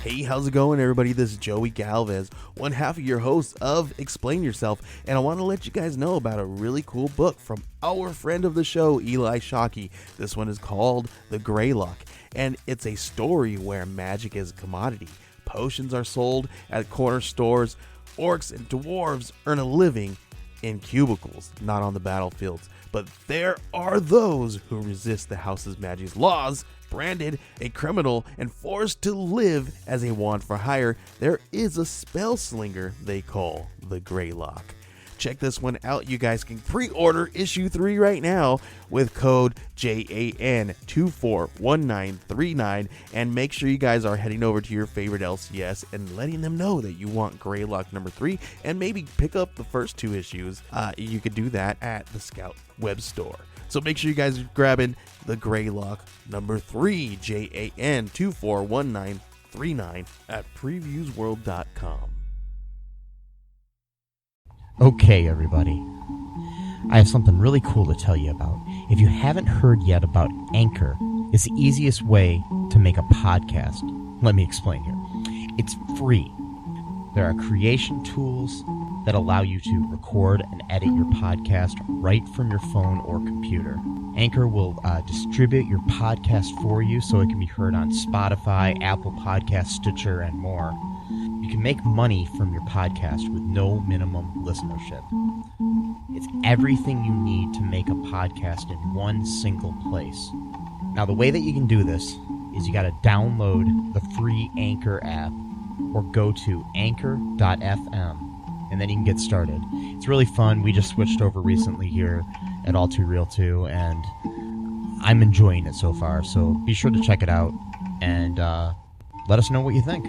Hey, how's it going, everybody? This is Joey Galvez, one half of your host of Explain Yourself, and I want to let you guys know about a really cool book from our friend of the show, Eli Shockey. This one is called The Greylock, and it's a story where magic is a commodity. Potions are sold at corner stores. Orcs and dwarves earn a living in cubicles, not on the battlefields. But there are those who resist the house's magic's laws. Branded a criminal and forced to live as a wand for hire, there is a spell slinger they call the Greylock. Check this one out. You guys can pre-order issue 3 right now with code JAN241939, and make sure you guys are heading over to your favorite LCS and letting them know that you want Greylock number 3, and maybe pick up the first 2 issues. You could do that at the Scout web store. So make sure you guys are grabbing the Greylock number 3, JAN241939 at previewsworld.com. Okay, everybody. I have something really cool to tell you about. If you haven't heard yet about Anchor, it's the easiest way to make a podcast. Let me explain here. It's free. There are creation tools that allow you to record and edit your podcast right from your phone or computer. Anchor will distribute your podcast for you so it can be heard on Spotify, Apple Podcasts, Stitcher, and more. You can make money from your podcast with no minimum listenership. It's everything you need to make a podcast in one single place. Now, the way that you can do this is you got to download the free Anchor app or go to anchor.fm, and then you can get started. It's really fun. We just switched over recently here at All Too Real 2, and I'm enjoying it so far. So be sure to check it out and let us know what you think.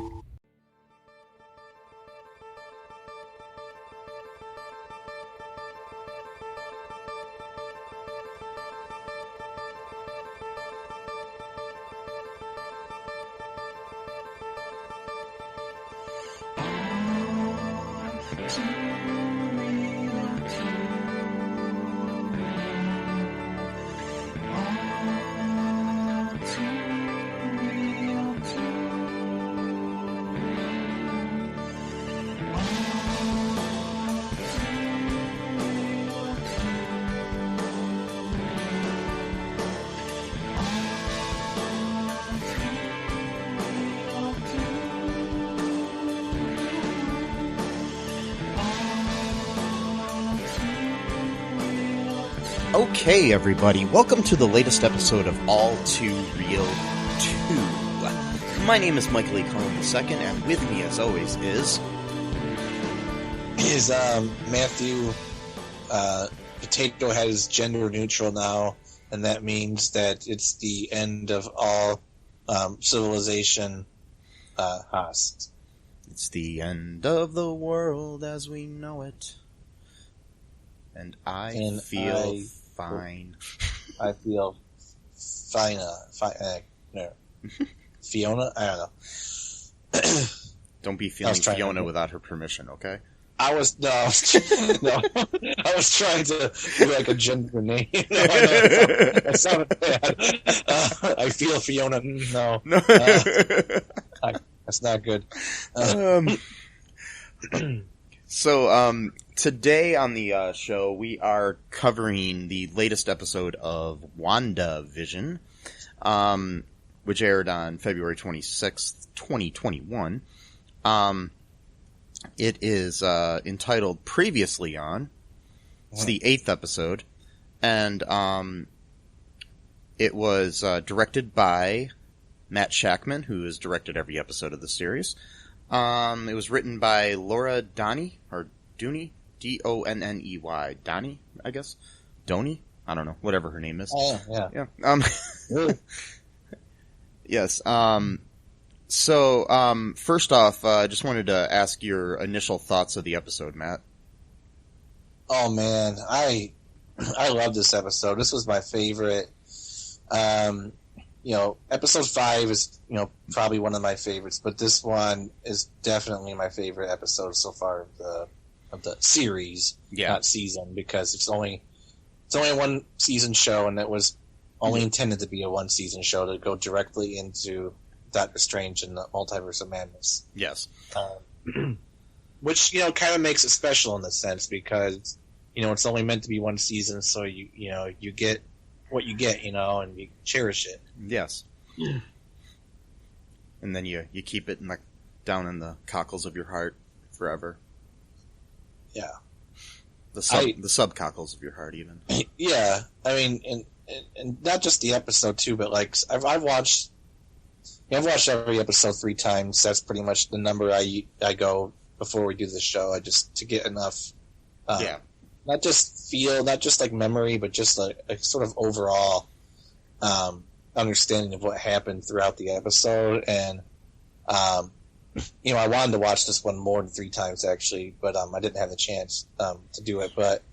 Okay, everybody, welcome to the latest episode of All Too Real 2. My name is Michael E. Cullen II, and with me, as always, is Matthew. Potato Head is gender neutral now, and that means that it's the end of all civilization. Haas. It's the end of the world as we know it. And I feel fine. I feel fine. No. Fiona? I don't know. Don't be feeling Fiona without her permission, okay? I was trying to do like a gender name. No, that sounded bad. I feel Fiona. No. That's not good. So, today on the show, we are covering the latest episode of Wandavision, which aired on February 26th, 2021. It is entitled Previously On. It's the 8th episode, and it was directed by Matt Shackman, who has directed every episode of the series. It was written by Laura Donnie, or Dooney, D-O-N-N-E-Y, Donnie, I guess? Donnie? I don't know, whatever her name is. Oh, yeah. Yeah. Really? Yes. So, first off, I just wanted to ask your initial thoughts of the episode, Matt. Oh, man. I love this episode. This was my favorite. Episode 5 is, probably one of my favorites, but this one is definitely my favorite episode so far of the series, not season, because it's only a one season show, and it was only intended to be a one season show to go directly into Doctor Strange and the Multiverse of Madness. Yes. Which, kind of makes it special in this sense because, it's only meant to be one season, so you get what you get, and you cherish it. Yes. And then you keep it down in the cockles of your heart forever. Yeah. The sub cockles of your heart, even. Yeah, I mean, and not just the episode too, but I've watched every episode 3 times. That's pretty much the number I go before we do the show. To get enough, not just memory, but just a sort of overall understanding of what happened throughout the episode. And I wanted to watch this one more than 3 times actually, but I didn't have the chance to do it. But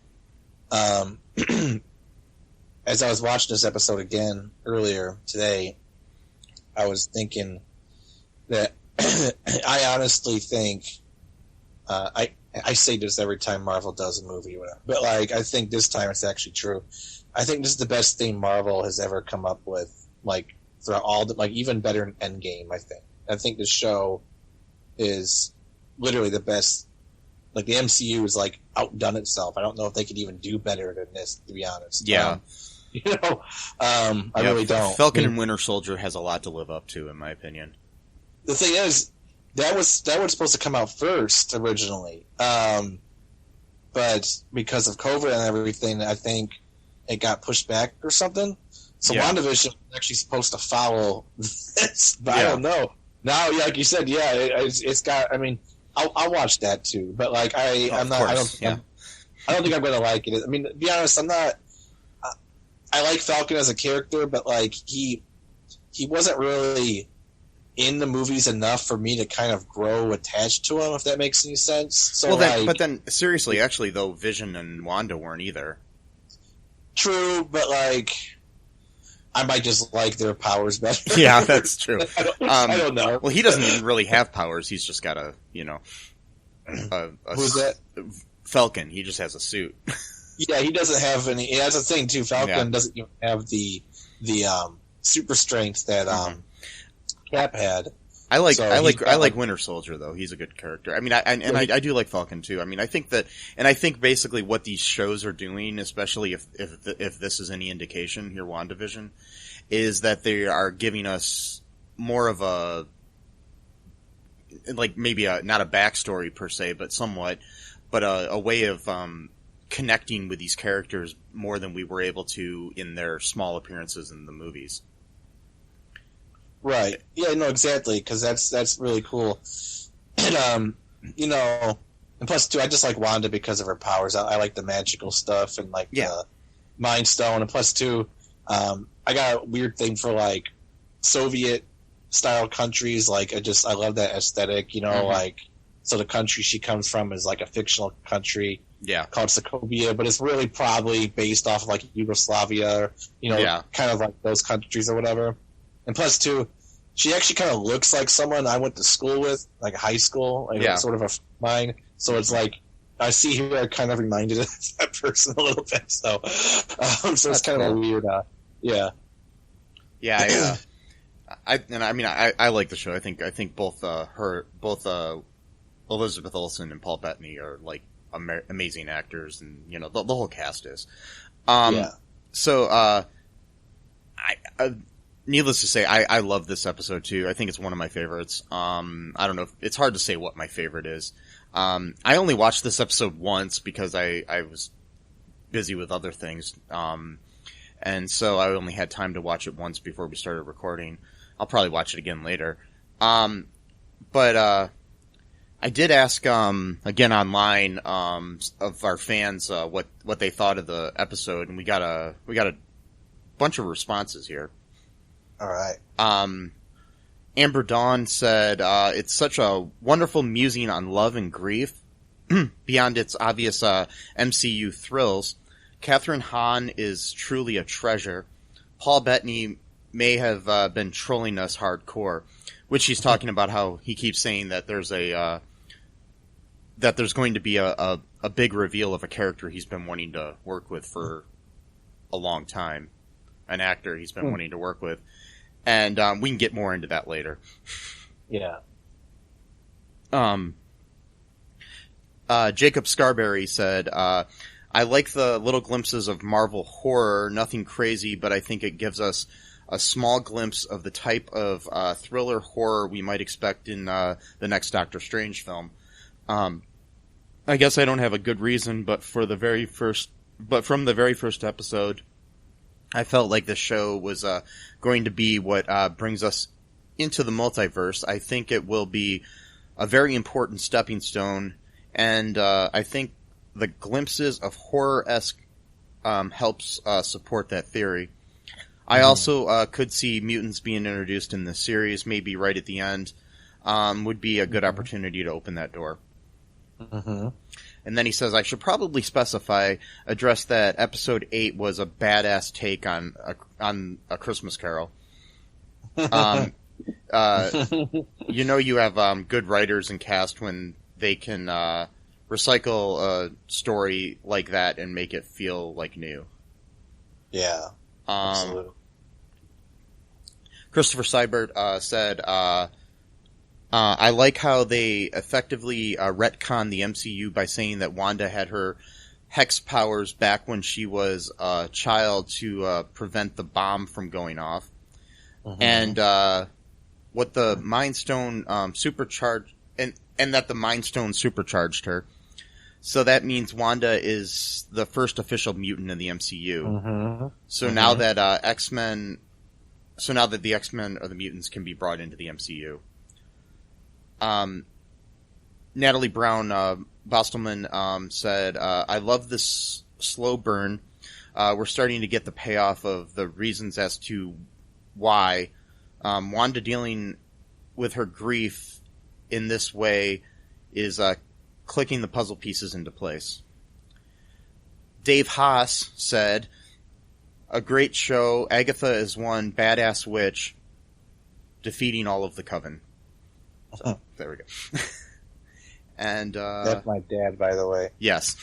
as I was watching this episode again earlier today, I was thinking that I honestly think I say this every time Marvel does a movie or whatever, but I think this time it's actually true. I think this is the best thing Marvel has ever come up with, throughout all the, even better than Endgame. I think this show is literally the best. The MCU is outdone itself. I don't know if they could even do better than this, to be honest. Yeah. I really don't. Falcon and Winter Soldier has a lot to live up to, in my opinion. The thing is, that was supposed to come out first originally, but because of COVID and everything, I think it got pushed back or something. So WandaVision was actually supposed to follow this, but I don't know. Now, like you said, it's got. I mean, I'll watch that too, but I'm not. I don't think I'm going to like it. I mean, to be honest, I'm not. I like Falcon as a character, but he wasn't really in the movies enough for me to kind of grow attached to him, if that makes any sense. So, but then seriously, actually, though, Vision and Wanda weren't either. True, but I might just like their powers better. Yeah, that's true. I don't know. Well, he doesn't even really have powers. He's just got Who's that? Falcon. He just has a suit. Yeah, he doesn't have any. That's the thing too. Falcon doesn't even have the super strength that Cap had. I like Winter Soldier though. He's a good character. I mean, I do like Falcon too. I mean, I think basically what these shows are doing, especially if this is any indication here, WandaVision, is that they are giving us more of a maybe not a backstory per se, but somewhat, but a way of connecting with these characters more than we were able to in their small appearances in the movies. Right. Yeah, no, exactly, because that's really cool. And, and plus, too, I just like Wanda because of her powers. I like the magical stuff and, the Mind Stone. And plus, too, I got a weird thing for, Soviet-style countries. I love that aesthetic, so the country she comes from is, a fictional country. Yeah. Called Sokovia, but it's really probably based off of, Yugoslavia or, kind of those countries or whatever. And plus, too, she actually kind of looks like someone I went to school with, high school, sort of a mine. So it's I see her, I kind of reminded of that person a little bit. So, so it's kind of a weird, yeah. Yeah, I like the show. I think both Elizabeth Olsen and Paul Bettany are amazing actors, and the whole cast is. So, needless to say, I love this episode too. I think it's one of my favorites. I don't know. It's hard to say what my favorite is. I only watched this episode once because I was busy with other things. And so I only had time to watch it once before we started recording. I'll probably watch it again later. But I did ask, again online, of our fans, what they thought of the episode, and we got a bunch of responses here. All right. Amber Dawn said, it's such a wonderful musing on love and grief. Beyond its obvious MCU thrills, Catherine Hahn is truly a treasure. Paul Bettany may have been trolling us hardcore, which he's talking about how he keeps saying that there's going to be a big reveal of a character he's been wanting to work with for a long time. An actor he's been wanting to work with. And we can get more into that later. Yeah. Jacob Scarberry said, I like the little glimpses of Marvel horror, nothing crazy, but I think it gives us a small glimpse of the type of thriller horror we might expect in the next Doctor Strange film. I guess I don't have a good reason, but from the very first episode, I felt like this show was going to be what brings us into the multiverse. I think it will be a very important stepping stone, and I think the glimpses of horror-esque helps support that theory. I also could see mutants being introduced in the series, maybe right at the end. Would be a good opportunity to open that door. Mm-hmm. And then he says, I should probably address that episode 8 was a badass take on A Christmas Carol. You have good writers and cast when they can recycle a story like that and make it feel like new. Yeah, absolutely. Christopher Seibert said, I like how they effectively retcon the MCU by saying that Wanda had her hex powers back when she was a child to prevent the bomb from going off. Mm-hmm. And what the Mind Stone supercharged, and that the Mind Stone supercharged her. So that means Wanda is the first official mutant in the MCU. Mm-hmm. So now that the X-Men or the mutants can be brought into the MCU. Natalie Brown Bostelman said, I love this slow burn. We're starting to get the payoff of the reasons as to why Wanda dealing with her grief in this way is clicking the puzzle pieces into place. Dave Haas said, a great show. Agatha is one badass witch defeating all of the coven. So, there we go. And that's my dad, by the way. Yes.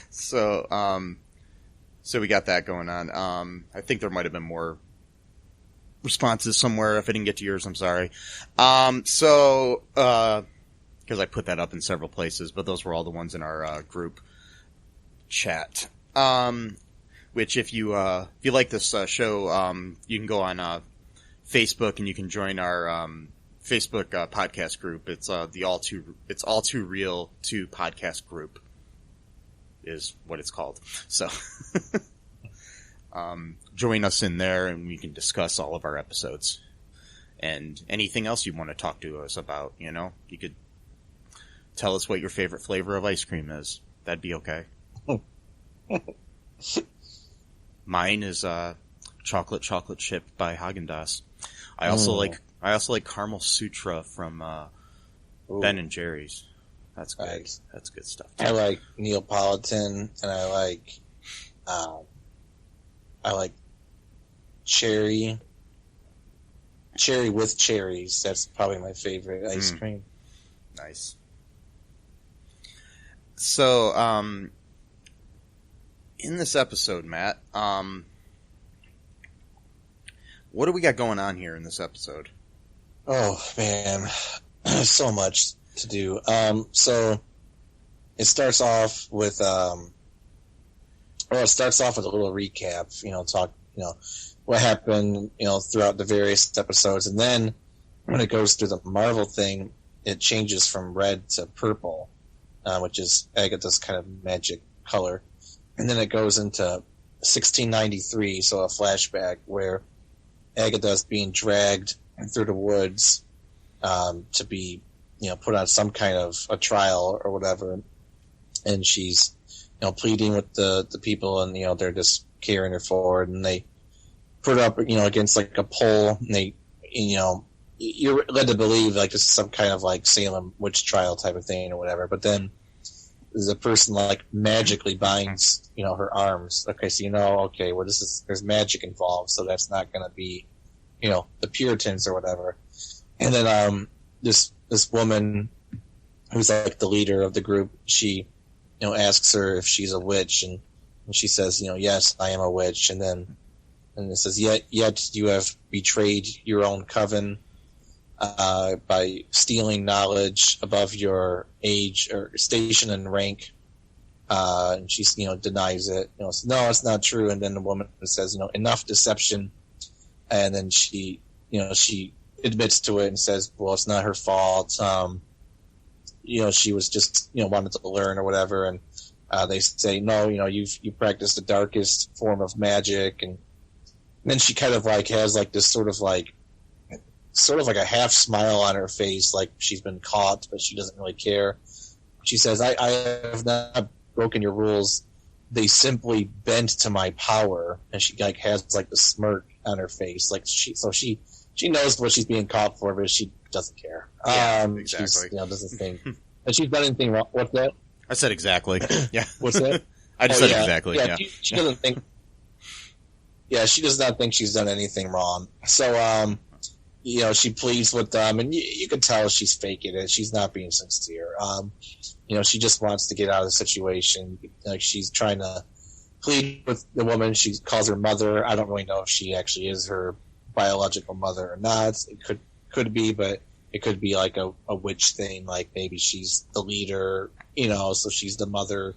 So we got that going on. I think there might have been more responses somewhere. If I didn't get to yours, I'm sorry. Because I put that up in several places, but those were all the ones in our group chat. Which if you like this show, you can go on Facebook and you can join our Facebook podcast group. It's All Too Real 2 podcast group is what it's called. So join us in there and we can discuss all of our episodes and anything else you want to talk to us about. You know, you could tell us what your favorite flavor of ice cream is. That'd be okay. Mine is chocolate chip by Haagen-Dazs. I also like caramel sutra from Ben and Jerry's. That's good. Nice. That's good stuff too. I like Neapolitan, and I like cherry with cherries. That's probably my favorite ice cream. Nice. So, in this episode, Matt, what do we got going on here in this episode? Oh, man. So much to do. So, it starts off with, a little recap, what happened, throughout the various episodes. And then, when it goes through the Marvel thing, it changes from red to purple, which is Agatha's kind of magic color. And then it goes into 1693, so a flashback where Agatha's being dragged through the woods to be, put on some kind of a trial or whatever. And she's, pleading with the people, and, they're just carrying her forward. And they put her up, against like a pole. And they, you're led to believe like this is some kind of like Salem witch trial type of thing or whatever. But then the person like magically binds, her arms. Okay, so well, there's magic involved, so that's not going to be, the Puritans or whatever. And then this woman who's like the leader of the group, she, asks her if she's a witch, and she says, yes, I am a witch. And then and it says, yet you have betrayed your own coven by stealing knowledge above your age or station and rank. And she, denies it. So, no, it's not true. And then the woman says, enough deception. And then she admits to it and says, well, it's not her fault. She was just, wanted to learn or whatever. And they say, no, you practice the darkest form of magic. And then she kind of like has like this sort of like a half smile on her face, like she's been caught, but she doesn't really care. She says, I have not broken your rules. They simply bent to my power. And she like has like the smirk on her face. Like she knows what she's being caught for, but she doesn't care. Yeah, exactly. She doesn't think. And she's done anything wrong. What's that? I said exactly. Yeah. What's that? I just said exactly. Yeah. She doesn't think. Yeah, she does not think she's done anything wrong. So, she pleads with them, and you can tell she's faking it. She's not being sincere. She just wants to get out of the situation. Like she's trying to plead with the woman. She calls her mother. I don't really know if she actually is her biological mother or not. It could be, but it could be like a witch thing. Like maybe she's the leader, so she's the mother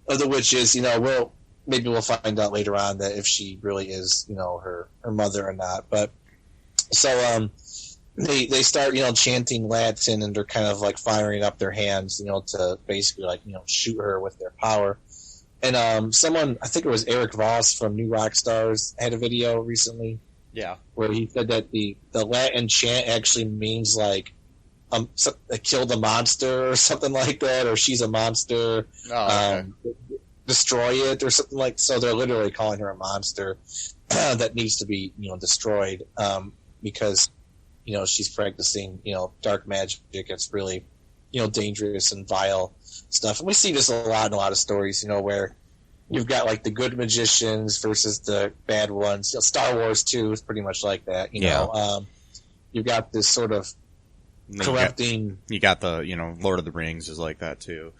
of the witches. Maybe we'll find out later on that if she really is, her mother or not. But so they start, chanting Latin, and they're kind of like firing up their hands, to basically like, shoot her with their power. And someone, I think it was Eric Voss from New Rock Stars, had a video recently. Yeah. Where he said that the Latin chant actually means like kill the monster or something like that, or she's a monster. Oh, okay. Destroy it or something like. So they're literally calling her a monster that needs to be destroyed because she's practicing dark magic. It's really dangerous and vile stuff. And we see this a lot in a lot of stories. Where you've got like the good magicians versus the bad ones. Star Wars 2 is pretty much like that. You've got this sort of corrupting. You got the Lord of the Rings is like that too.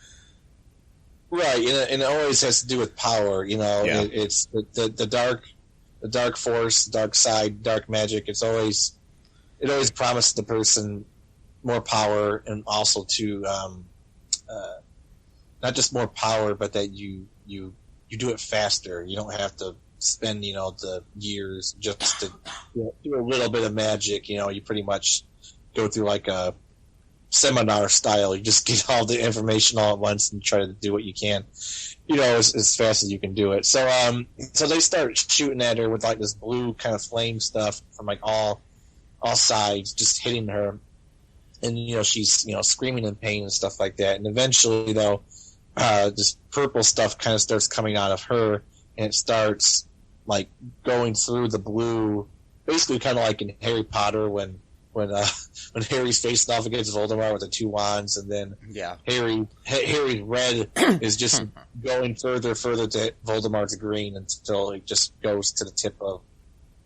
Right, and it always has to do with power. It's the dark force, dark side, dark magic. It always promises the person more power, and also to not just more power, but that you do it faster. You don't have to spend the years just to do a little bit of magic. You pretty much go through like a seminar style. You just get all the information all at once and try to do what you can, as fast as you can do it. So they start shooting at her with like this blue kind of flame stuff from like all sides, just hitting her. And, she's, screaming in pain and stuff like that. And eventually though, this purple stuff kind of starts coming out of her, and it starts like going through the blue, basically kind of like in Harry Potter when Harry's facing off against Voldemort with the two wands, and then Harry's red is just going further to Voldemort's green until it just goes to the tip of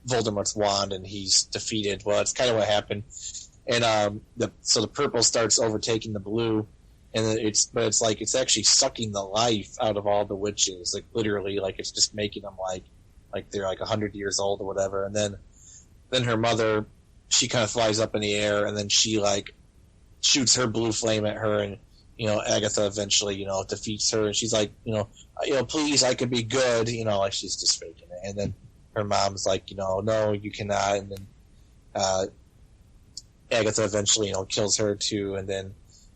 Voldemort's wand and he's defeated. Well, that's kind of what happened. And so the purple starts overtaking the blue, and it's actually sucking the life out of all the witches, like literally, like it's just making them like they're like 100 years old or whatever. And then her mother, she kind of flies up in the air, and then she like shoots her blue flame at her, and Agatha eventually defeats her, and she's like please, I could be good, like she's just faking it. And then her mom's like no, you cannot. And then Agatha eventually kills her too, and then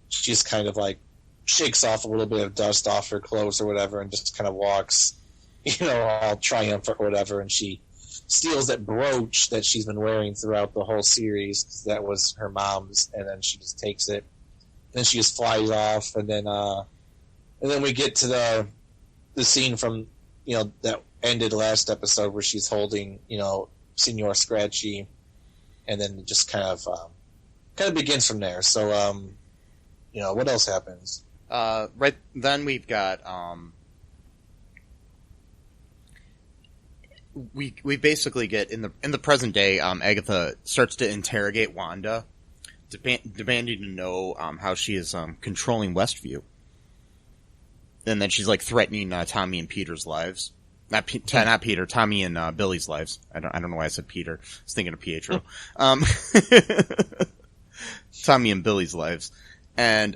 she just kind of like shakes off a little bit of dust off her clothes or whatever, and just kind of walks all triumphant or whatever, and she steals that brooch that she's been wearing throughout the whole series, 'cause that was her mom's, and then she just takes it. Then she just flies off, and then we get to the scene from that ended last episode where she's holding Senor Scratchy, and then it just kind of begins from there. So what else happens? Right then we've got we basically get in the present day. Agatha starts to interrogate Wanda, demanding to know how she is controlling Westview, and then she's like threatening Tommy and Peter's lives. Not Peter, Tommy and Billy's lives. I don't know why I said Peter. I was thinking of Pietro. Tommy and Billy's lives. And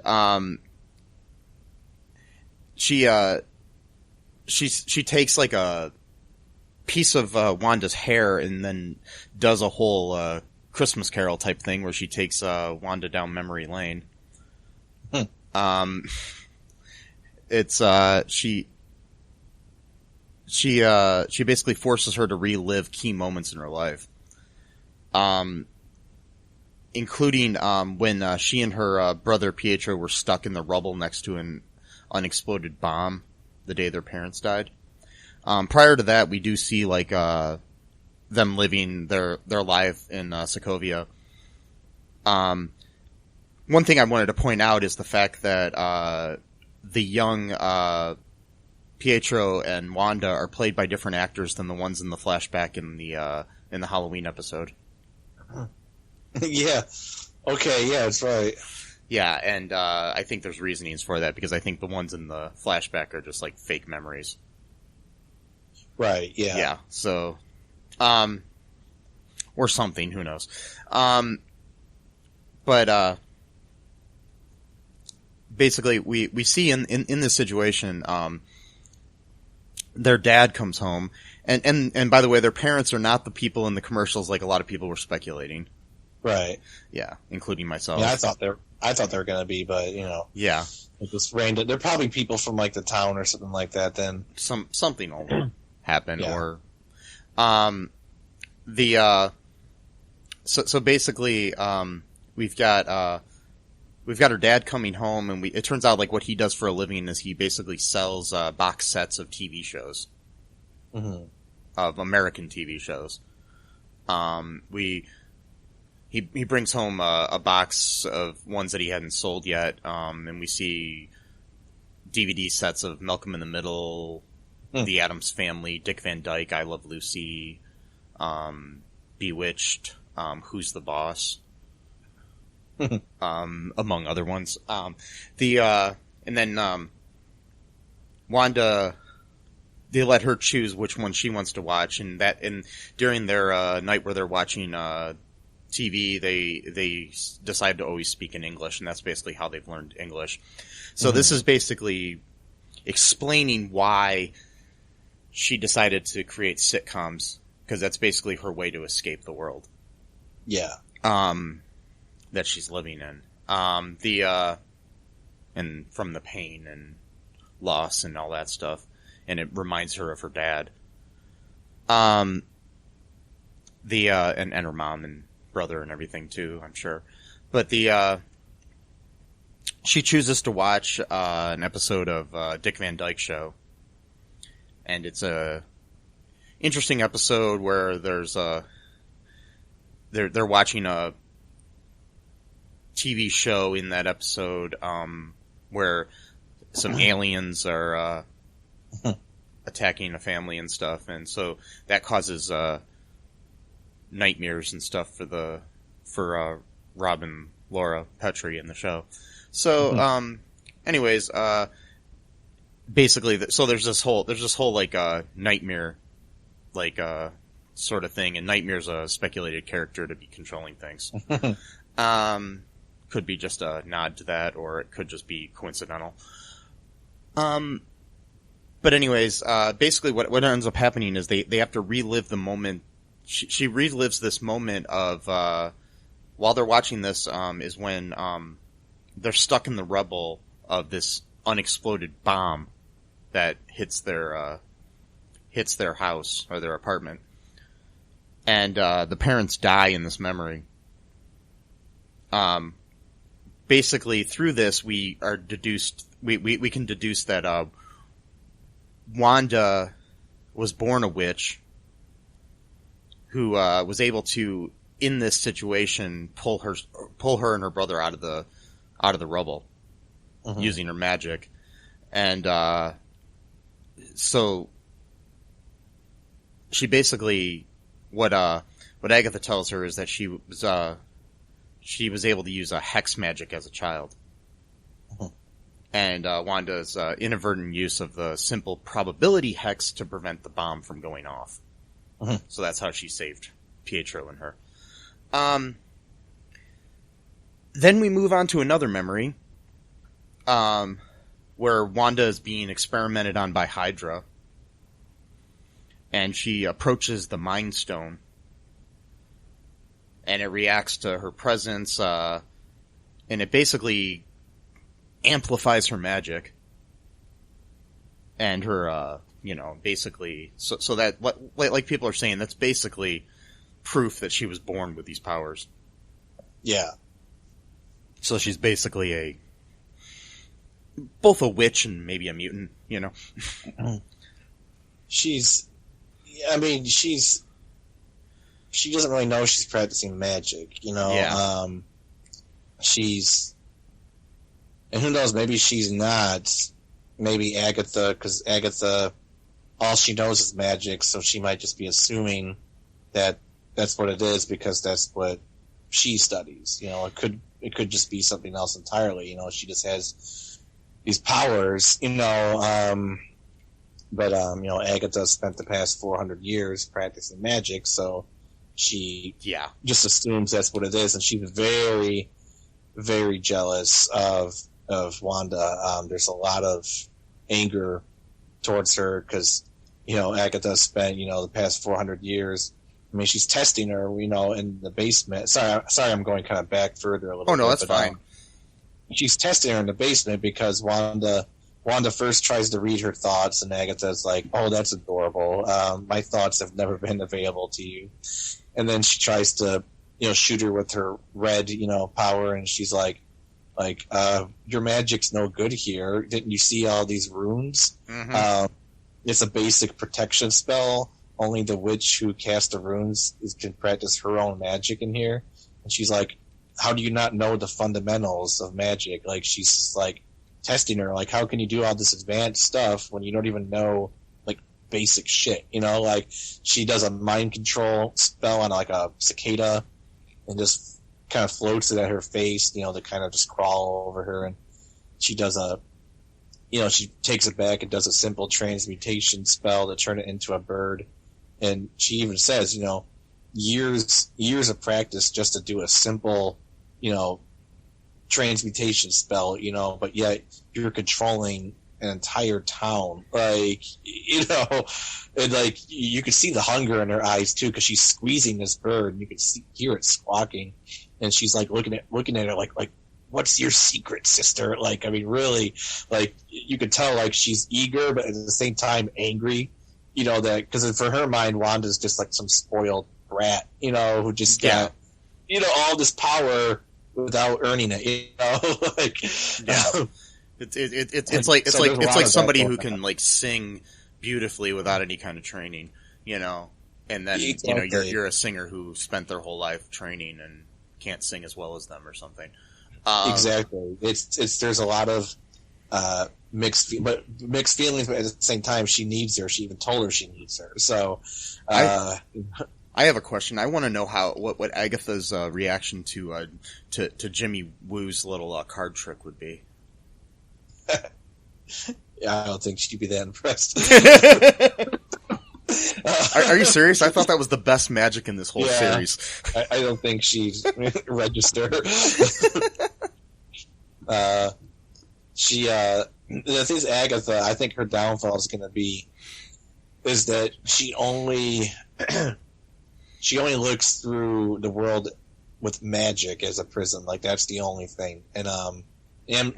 she takes like a piece of Wanda's hair and then does a whole Christmas Carol type thing where she takes Wanda down memory lane. It's she basically forces her to relive key moments in her life, including when she and her brother Pietro were stuck in the rubble next to an unexploded bomb the day their parents died. Prior to that, we do see like them living their life in Sokovia. One thing I wanted to point out is the fact that the young Pietro and Wanda are played by different actors than the ones in the flashback in the Halloween episode. Yeah. Okay. Yeah, that's right. Yeah, and I think there's reasonings for that because I think the ones in the flashback are just like fake memories. Right. Yeah. Yeah. So, or something. Who knows? But basically, we see in this situation, their dad comes home, and by the way, their parents are not the people in the commercials like a lot of people were speculating. Right. Yeah, including myself. Yeah, I thought they were gonna be, but yeah, it just rained. They're probably people from like the town or something like that. Then something will happen, yeah. Or so basically we've got her dad coming home, and it turns out like what he does for a living is he basically sells box sets of TV shows, of American TV shows. He brings home a box of ones that he hadn't sold yet, and we see DVD sets of Malcolm in the Middle, The Addams Family, Dick Van Dyke, I Love Lucy, Bewitched, Who's the Boss, among other ones. And then Wanda, they let her choose which one she wants to watch, and during their night where they're watching TV, they decide to always speak in English, and that's basically how they've learned English. So this is basically explaining why she decided to create sitcoms, because that's basically her way to escape the world. Yeah. That she's living in. And from the pain and loss and all that stuff. And it reminds her of her dad. And her mom and brother and everything too, I'm sure. But she chooses to watch an episode of Dick Van Dyke Show, and it's a interesting episode where there's they're watching a TV show in that episode where some aliens are attacking a family and stuff, and so that causes nightmares and stuff for Rob and Laura Petrie in the show. So, anyways, basically, so there's this whole like nightmare, like sort of thing, and Nightmare's a speculated character to be controlling things. Could be just a nod to that, or it could just be coincidental. But anyways, basically what ends up happening is they have to relive the moment. She relives this moment of, while they're watching this, is when, they're stuck in the rubble of this unexploded bomb that hits their house or their apartment. And, the parents die in this memory. Basically through this, we can deduce that, Wanda was born a witch who was able to, in this situation, pull her and her brother out of the rubble using her magic, and so she basically what Agatha tells her is that she was able to use a hex magic as a child, and Wanda's inadvertent use of the simple probability hex to prevent the bomb from going off. Mm-hmm. So that's how she saved Pietro and her. Then we move on to another memory, where Wanda is being experimented on by Hydra, and she approaches the Mind Stone, and it reacts to her presence, and it basically amplifies her magic, and her, basically, so that, like people are saying, that's basically proof that she was born with these powers. Yeah. So she's basically both a witch and maybe a mutant, She doesn't really know she's practicing magic, Yeah. And who knows, maybe she's not. Maybe Agatha, because Agatha, all she knows is magic, so she might just be assuming that that's what it is because that's what she studies. It could just be something else entirely. She just has these powers, but Agatha spent the past 400 years practicing magic, so she just assumes that's what it is, and she's very, very jealous of Wanda. There's a lot of anger towards her because, Agatha spent, the past 400 years. I mean, she's testing her, in the basement. Sorry, I'm going kind of back further a little bit. Oh, no, that's fine. She's testing her in the basement because Wanda first tries to read her thoughts, and Agatha's like, "Oh, that's adorable. My thoughts have never been available to you." And then she tries to, shoot her with her red, power, and she's like, your magic's no good here. Didn't you see all these runes? Mm-hmm. It's a basic protection spell. Only the witch who casts the runes can practice her own magic in here. And she's like, how do you not know the fundamentals of magic? Like, she's just like testing her. Like, how can you do all this advanced stuff when you don't even know like basic shit? Like she does a mind control spell on like a cicada and just kind of floats it at her face, to kind of just crawl over her. And she does she takes it back and does a simple transmutation spell to turn it into a bird. And she even says, years of practice just to do a simple, transmutation spell, but yet you're controlling an entire town. Like, and like you could see the hunger in her eyes too, because she's squeezing this bird and you can hear it squawking. And she's like looking at her like, what's your secret, sister? Like, I mean, really, like you could tell like she's eager, but at the same time angry. That because for her mind, Wanda's just like some spoiled brat, who just got, all this power without earning it, like, it's like somebody who can like sing beautifully without any kind of training, and then exactly. you're a singer who spent their whole life training and can't sing as well as them or something. Exactly. There's a lot of mixed feelings, but at the same time, she needs her. She even told her she needs her. So, I have a question. I want to know what Agatha's reaction to Jimmy Woo's little card trick would be. Yeah, I don't think she'd be that impressed. Are you serious? I thought that was the best magic in this whole series. I don't think she'd register. The thing is, Agatha, I think her downfall is going to be is that she only looks through the world with magic as a prism. Like that's the only thing. And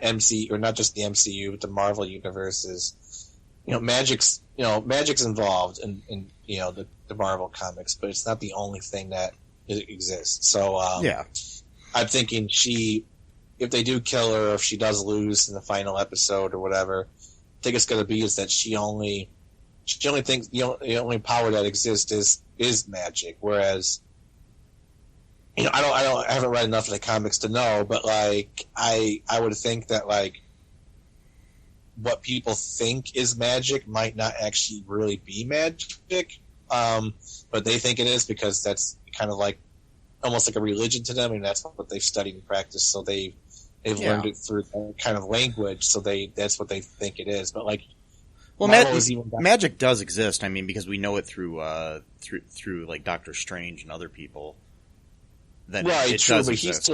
MC, or not just the MCU, but the Marvel universe is, magic's involved in the Marvel comics, but it's not the only thing that exists. So I'm thinking if they do kill her, or if she does lose in the final episode or whatever, I think it's going to be is that she only thinks the only power that exists is magic. Whereas, I haven't read enough of the comics to know, but like I would think that like what people think is magic might not actually really be magic, but they think it is because that's kind of like almost like a religion to them, and that's what they've studied and practiced. So they They've learned it through that kind of language, so that's what they think it is. But like, well, magic does exist. I mean, because we know it through like Doctor Strange and other people. That right, it true. does But exist.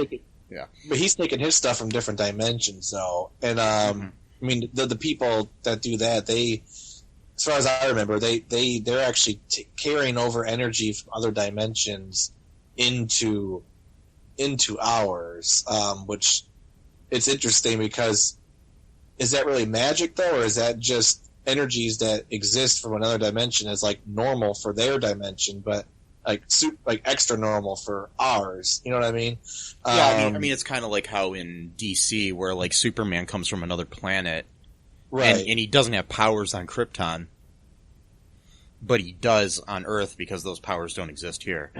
he's taking his stuff from different dimensions, though. And I mean, the people that do that, they, as far as I remember, they're actually carrying over energy from other dimensions into ours, which it's interesting because is that really magic though, or is that just energies that exist from another dimension as like normal for their dimension, but like extra normal for ours? You know what I mean? Yeah, I mean it's kind of like how in DC where like Superman comes from another planet, right? And he doesn't have powers on Krypton, but he does on Earth because those powers don't exist here.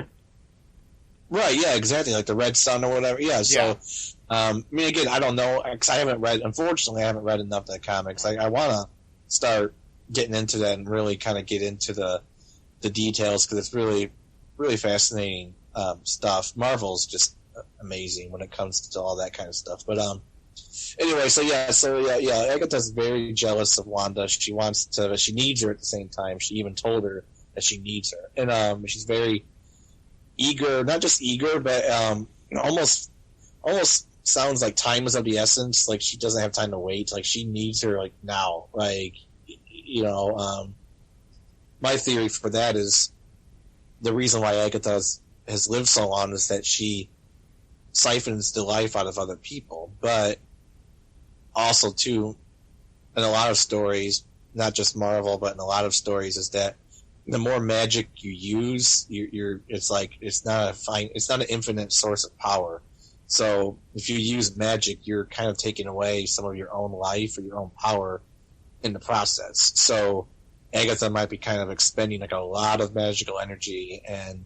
Right, yeah, exactly, like the Red Sun or whatever. Yeah, so, I mean, again, I don't know, because unfortunately, I haven't read enough of the comics. I want to start getting into that and really kind of get into the details, because it's really, really fascinating stuff. Marvel's just amazing when it comes to all that kind of stuff. But anyway, Agatha's very jealous of Wanda. She needs her at the same time. She even told her that she needs her. And she's very eager, not just eager, but almost sounds like time is of the essence. Like she doesn't have time to wait. Like she needs her like now. Like, you know, my theory for that is the reason why Agatha has lived so long is that she siphons the life out of other people. But also too, in a lot of stories, not just Marvel, but in a lot of stories, is that the more magic you use, it's not an infinite source of power. So if you use magic, you're kind of taking away some of your own life or your own power in the process. So Agatha might be kind of expending like a lot of magical energy, and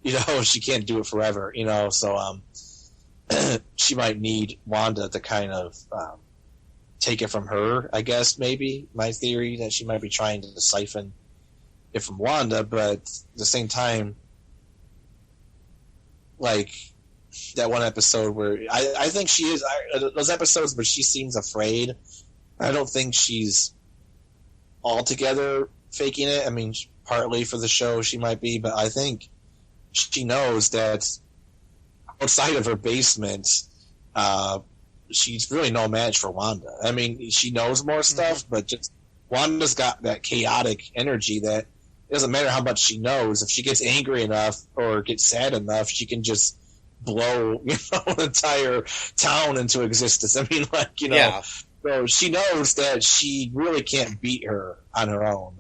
you know she can't do it forever. You know, so she might need Wanda to kind of take it from her. I guess maybe my theory that she might be trying to siphon it from Wanda, but at the same time, like that one episode where I think she is those episodes where she seems afraid. I don't think she's altogether faking it. I mean, partly for the show she might be, but I think she knows that outside of her basement, she's really no match for Wanda. I mean, she knows more stuff, but just Wanda's got that chaotic energy that it doesn't matter how much she knows. If she gets angry enough or gets sad enough, she can just blow, an entire town into existence. I mean, like, so she knows that she really can't beat her on her own.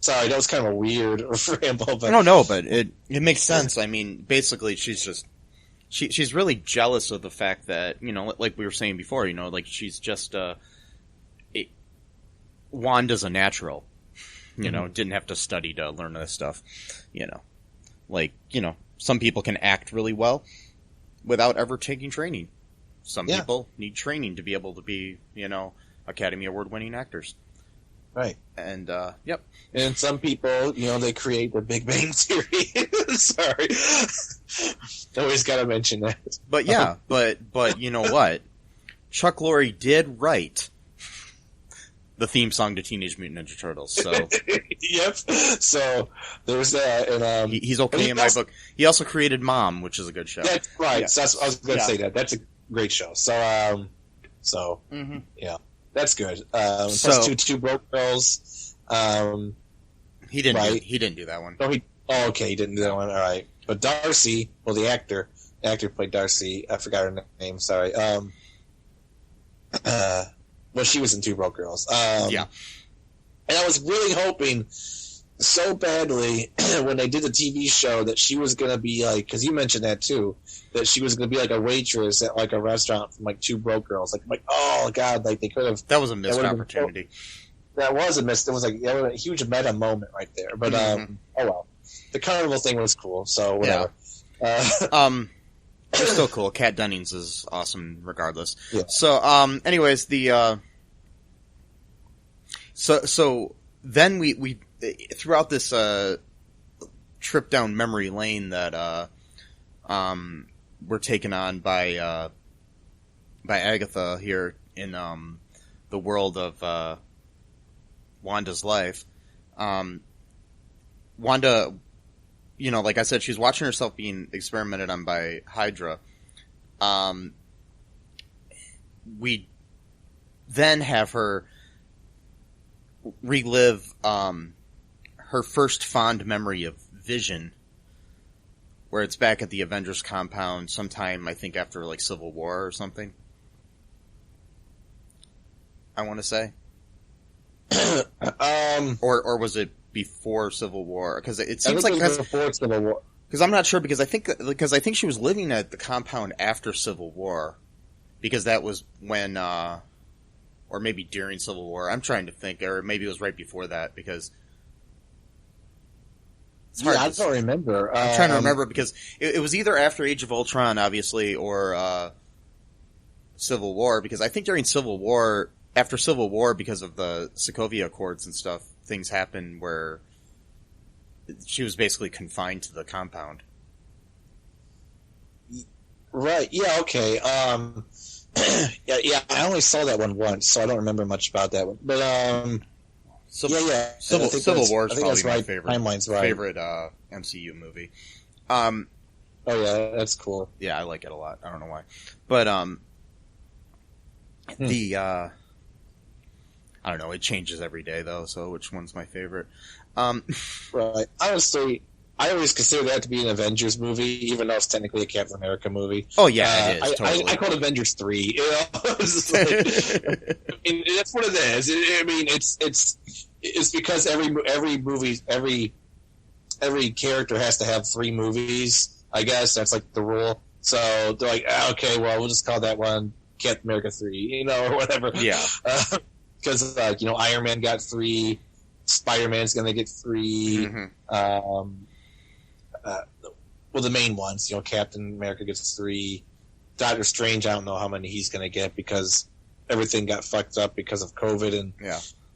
Sorry, that was kind of a weird ramble. But no, but it makes sense. I mean, basically, she's really jealous of the fact that, like we were saying before, like she's just Wanda's a natural. Didn't have to study to learn this stuff. Some people can act really well without ever taking training. Some people need training to be able to be, Academy Award winning actors. Right. And, yep. And some people, they create the Big Bang Theory. Sorry. Always got to mention that. But yeah, but you know what? Chuck Lorre did write the theme song to Teenage Mutant Ninja Turtles. So yep. So there's that, and he's okay in my book. He also created Mom, which is a good show. That's right. Yeah. So I was going to say that. That's a great show. So yeah, that's good. Plus two broke girls. He didn't. Right? He didn't do that one. Okay, he didn't do that one. All right, but Darcy, the actor played Darcy. I forgot her name. Sorry. Well, she was in Two Broke Girls. And I was really hoping so badly when they did the TV show that she was going to be like, because you mentioned that too, that she was going to be like a waitress at like a restaurant from like Two Broke Girls. Like oh God, like they could have. That was a missed opportunity. That was a mist. It was like a huge meta moment right there. But oh well, the carnival thing was cool. So whatever. Yeah. It's still cool. Kat Dennings is awesome, regardless. Yeah. So, anyways, so then we throughout this trip down memory lane that we're taken on by by Agatha here in the world of Wanda's life. Wanda, you know, like I said, she's watching herself being experimented on by Hydra. We then have her relive her first fond memory of Vision, where it's back at the Avengers compound sometime, I think, after like Civil War or something. I want to say. Or was it before Civil War? Because it seems like that's before Civil War. Because I'm not sure. Because I think she was living at the compound after Civil War, because that was when, or maybe during Civil War. I'm trying to think, or maybe it was right before that. Because it's hard. I don't remember. I'm trying to remember because it was either after Age of Ultron, obviously, or Civil War. Because I think during Civil War, after Civil War, because of the Sokovia Accords and stuff, things happened where she was basically confined to the compound. Right. Yeah. Okay. Yeah. I only saw that one once, so I don't remember much about that one. But Civil War is probably my favorite. Timeline's right. Favorite MCU movie. Oh yeah, that's cool. Yeah, I like it a lot. I don't know why, but I don't know. It changes every day though. So which one's my favorite? Right. Honestly, I always consider that to be an Avengers movie, even though it's technically a Captain America movie. Oh yeah, it is. Totally. I call it Avengers 3. You know? It's like, I mean, that's what it is. I mean, it's because every movie, every character has to have 3 movies. I guess that's like the rule. So they're like, okay, well, we'll just call that one Captain America 3, you know, or whatever. Yeah. Because you know, Iron Man got 3, Spider-Man's going to get 3. Mm-hmm. Well, the main ones, you know, Captain America gets 3. Doctor Strange, I don't know how many he's going to get because everything got fucked up because of COVID and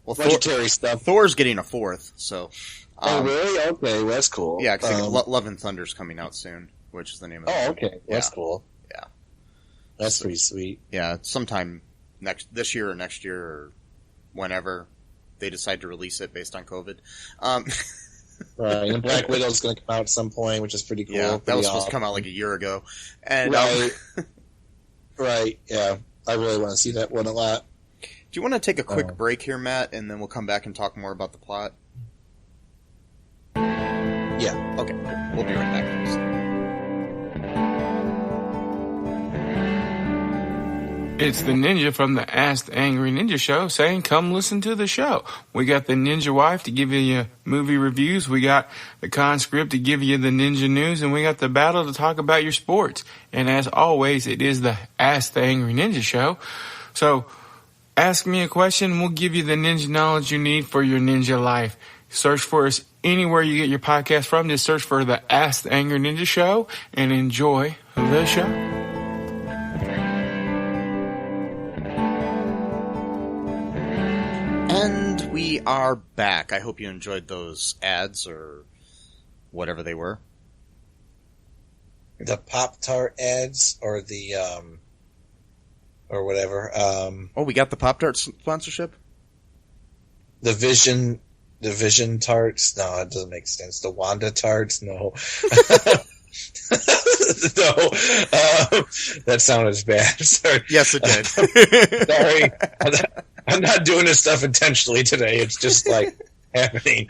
budgetary stuff. Thor's getting a 4th, so. Oh, really? Okay, well, that's cool. Yeah, because Love and Thunder's coming out soon, which is the name of it. Oh, okay. Well, that's cool. Yeah. That's pretty sweet. Yeah, sometime this year or next year or whenever they decide to release it based on COVID. Right, and Black Widow's going to come out at some point, which is pretty cool. Yeah, that was supposed to come out like a year ago. And, right. Right, yeah. I really want to see that one a lot. Do you want to take a quick break here, Matt, and then we'll come back and talk more about the plot? Yeah. Okay, we'll be right back. It's the ninja from the Ask the Angry Ninja Show saying, come listen to the show. We got the ninja wife to give you your movie reviews. We got the conscript to give you the ninja news. And we got the battle to talk about your sports. And as always, it is the Ask the Angry Ninja Show. So ask me a question. We'll give you the ninja knowledge you need for your ninja life. Search for us anywhere you get your podcast from. Just search for the Ask the Angry Ninja Show and enjoy the show. And we are back. I hope you enjoyed those ads or whatever they were. The Pop-Tart ads or the, or whatever. Oh, we got the Pop-Tart sponsorship? The Vision tarts? No, it doesn't make sense. The Wanda tarts? No. No. That sounded bad. Sorry. Yes, it did. Sorry. I'm not doing this stuff intentionally today. It's just like happening.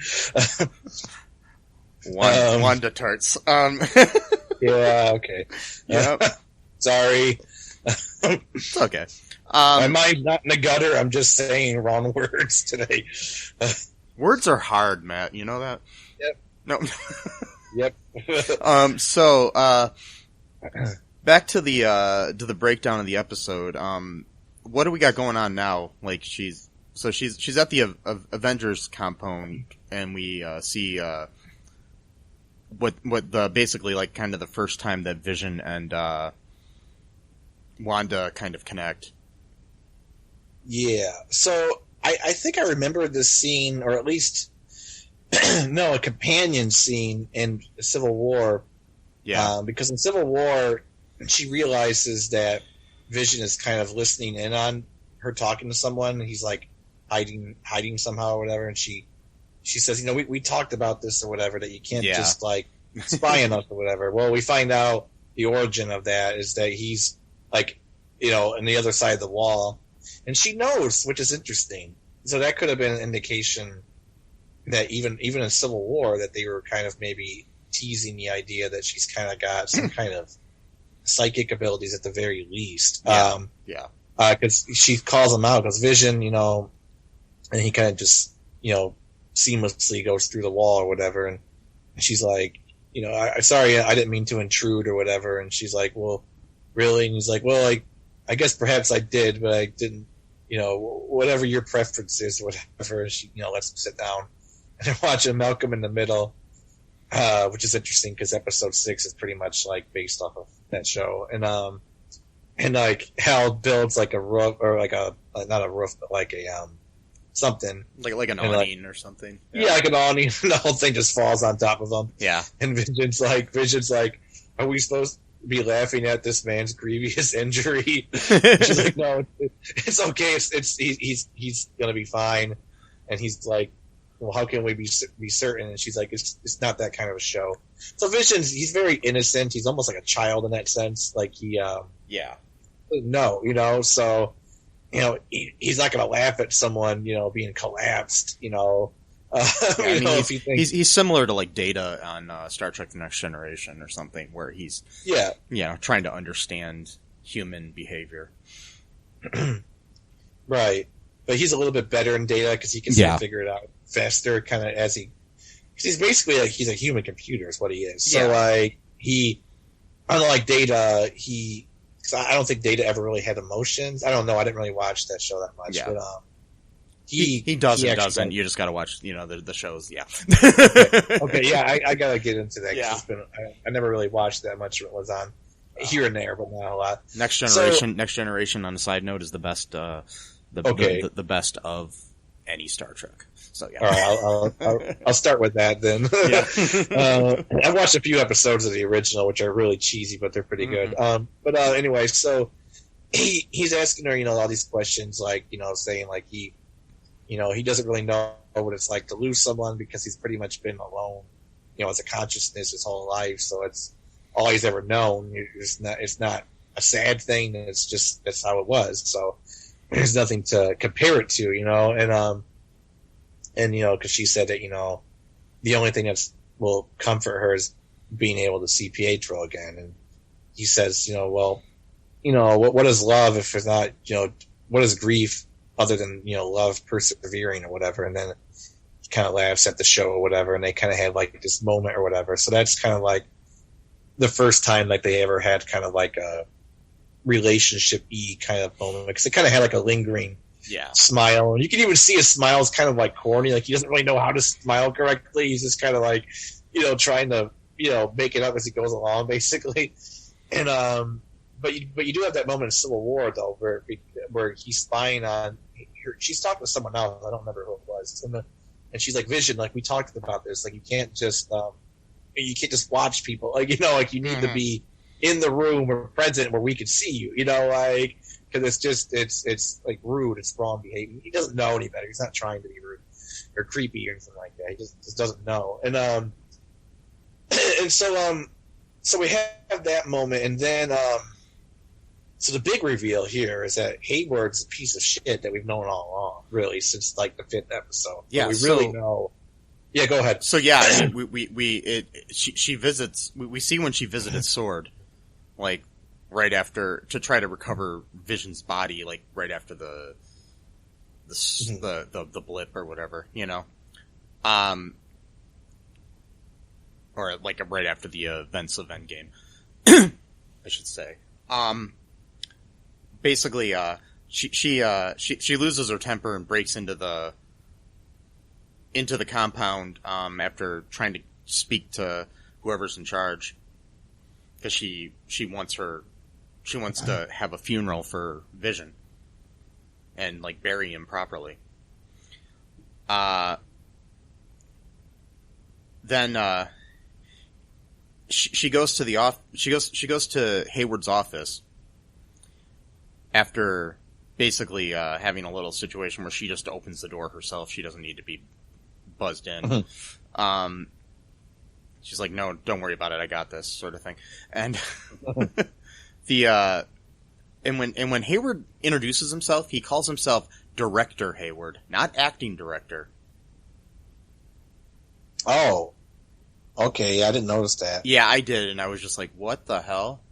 Wanda tarts. Yeah, okay. Yep. Sorry. It's okay. My mind's not in the gutter. I'm just saying wrong words today. Words are hard, Matt. You know that? Yep. No. Yep. So, back to the breakdown of the episode. What do we got going on now? Like she's at the Avengers compound, and we see what basically like kind of the first time that Vision and Wanda kind of connect. Yeah. So I think I remember this scene, or at least no, a companion scene in Civil War. Yeah. Because in Civil War, she realizes that Vision is kind of listening in on her talking to someone. And he's like hiding somehow or whatever. And she says, we talked about this or whatever, that you can't just like spy on us or whatever. Well, we find out the origin of that is that he's like, on the other side of the wall, and she knows, which is interesting. So that could have been an indication that even in Civil War, that they were kind of maybe teasing the idea that she's kind of got some kind of psychic abilities at the very least. Because she calls him out, because Vision, and he kind of just, seamlessly goes through the wall or whatever, and she's like, sorry, I didn't mean to intrude or whatever, and she's like, well, really? And he's like, well, I guess perhaps I did, but I didn't, whatever your preference is or whatever. And she, lets him sit down and watching Malcolm in the Middle, which is interesting because episode 6 is pretty much like based off of that show. And like Hal builds like a roof, or like not a roof, but like a, something like an awning or something. Yeah, like an awning. The whole thing just falls on top of them. Yeah, and Vision's like, are we supposed to be laughing at this man's grievous injury? She's like, no, it's okay. He's gonna be fine. And he's like, well, how can we be certain? And she's like, it's not that kind of a show. So he's very innocent. He's almost like a child in that sense. Like he so. He's not going to laugh at someone, being collapsed, he's similar to like Data on Star Trek: The Next Generation or something, where he's trying to understand human behavior. Right, but he's a little bit better in Data because he can sort of figure it out faster, kind of because he's basically like he's a human computer is what he is. So like unlike Data, I don't think Data ever really had emotions. I don't know. I didn't really watch that show that much. Yeah. But he doesn't. You just got to watch, the shows. Yeah. Okay. Yeah. I got to get into that. Yeah. I never really watched that much when it was on here and there, but not a lot. Next Generation. On a side note, is the best. The best of any Star Trek. So yeah. All right, I'll start with that then. Yeah. I watched a few episodes of the original, which are really cheesy, but they're pretty good. But anyway, so he's asking her, all these questions, like, saying like he doesn't really know what it's like to lose someone because he's pretty much been alone, as a consciousness his whole life. So it's all he's ever known. It's not a sad thing. It's just that's how it was. So there's nothing to compare it to, and because she said that the only thing that will comfort her is being able to see Pietro again. And he says, what is love if it's not, what is grief other than love persevering or whatever? And then he kind of laughs at the show or whatever, and they kind of have like this moment or whatever. So that's kind of like the first time like they ever had kind of like a relationship-y kind of moment, because it kind of had like a lingering smile, and you can even see his smile is kind of like corny, like he doesn't really know how to smile correctly. He's just kind of like trying to make it up as he goes along, basically. And but you do have that moment in Civil War though, where he's spying on her. She's talking to someone else, I don't remember who it was, and she's like, Vision, like we talked about this, like you can't just watch people, like like you need to be in the room or present where we could see you, because it's like rude, it's wrong behavior. He doesn't know any better. He's not trying to be rude or creepy or anything like that. He just doesn't know. And and so we have that moment, and then so the big reveal here is that Hayward's a piece of shit that we've known all along, really, since like the 5th episode. Yeah, we really know. Yeah, go ahead. So she visits. We see when she visited Sword, like right after, to try to recover Vision's body, like right after the blip or whatever, or like right after the events of Endgame, I should say. Basically, she loses her temper and breaks into the compound after trying to speak to whoever's in charge, because she wants to have a funeral for Vision and like bury him properly. Then she goes to she goes to Hayward's office, after basically having a little situation where she just opens the door herself. She doesn't need to be buzzed in. She's like, no, don't worry about it. I got this, sort of thing. And when Hayward introduces himself, he calls himself Director Hayward, not acting director. Oh, okay. I didn't notice that. Yeah, I did, and I was just like, what the hell?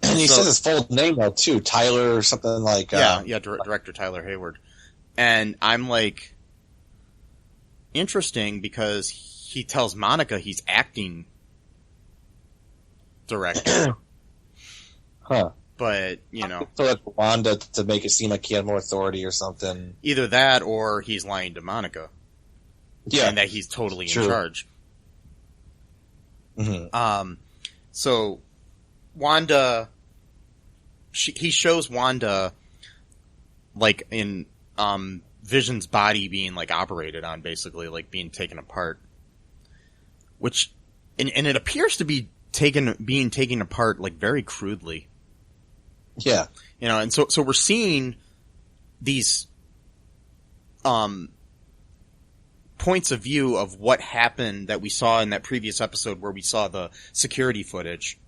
And he says his full name though too, Tyler or something like. Director Tyler Hayward, and I'm like, interesting because he tells Monica he's acting director. Huh. But, you know. So that's Wanda to make it seem like he had more authority or something. Either that or he's lying to Monica. Yeah. And that he's totally in True. charge. Mm-hmm. So Wanda, he shows Wanda, like, in Vision's body being, like, operated on, basically, like, being taken apart. Which, and it appears to be being taken apart, like, very crudely. Yeah. You know, and so we're seeing these, points of view of what happened that we saw in that previous episode where we saw the security footage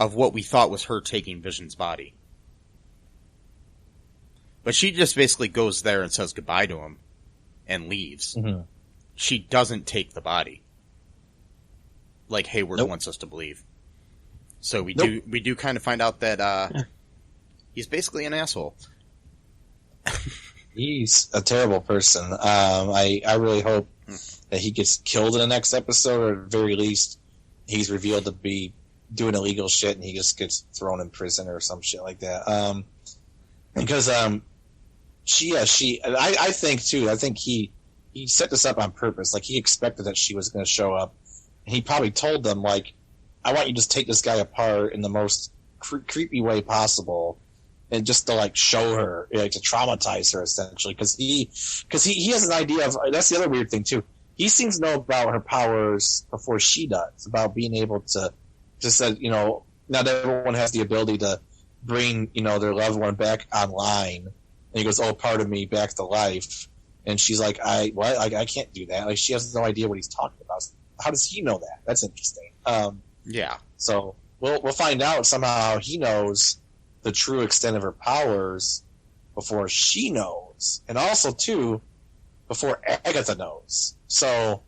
of what we thought was her taking Vision's body. But she just basically goes there and says goodbye to him and leaves. Mm-hmm. She doesn't take the body. Like Hayward wants us to believe. So we do kind of find out that he's basically an asshole. He's a terrible person. I really hope that he gets killed in the next episode, or at the very least, he's revealed to be doing illegal shit and he just gets thrown in prison or some shit like that. Because I think too. I think he set this up on purpose. Like he expected that she was going to show up. And he probably told them, like, I want you to just take this guy apart in the most creepy way possible, and just to like show her, like to traumatize her essentially, because he has an idea of. That's the other weird thing too. He seems to know about her powers before she does, about being able to just that, you know, not everyone has the ability to bring, you know, their loved one back online. And he goes, "Oh, part of me back to life," and she's like, "I can't do that." Like she has no idea what he's talking about. How does he know that? That's interesting. Yeah. So we'll find out somehow he knows the true extent of her powers before she knows, and also too before Agatha knows. So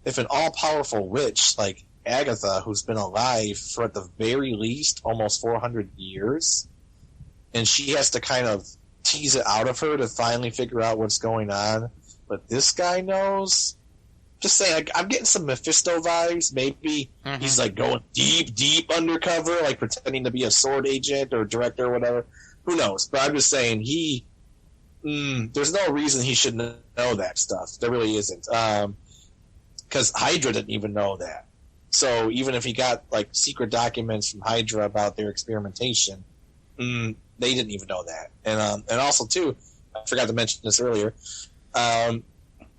if an all-powerful witch like Agatha, who's been alive for at the very least almost 400 years, and she has to kind of tease it out of her to finally figure out what's going on, but this guy knows. Just saying, I'm getting some Mephisto vibes. Maybe he's like going deep undercover, like pretending to be a sword agent or director or whatever. Who knows? But I'm just saying there's no reason he should know that stuff. There really isn't. Because Hydra didn't even know that. So even if he got like secret documents from Hydra about their experimentation, they didn't even know that. And also too, I forgot to mention this earlier.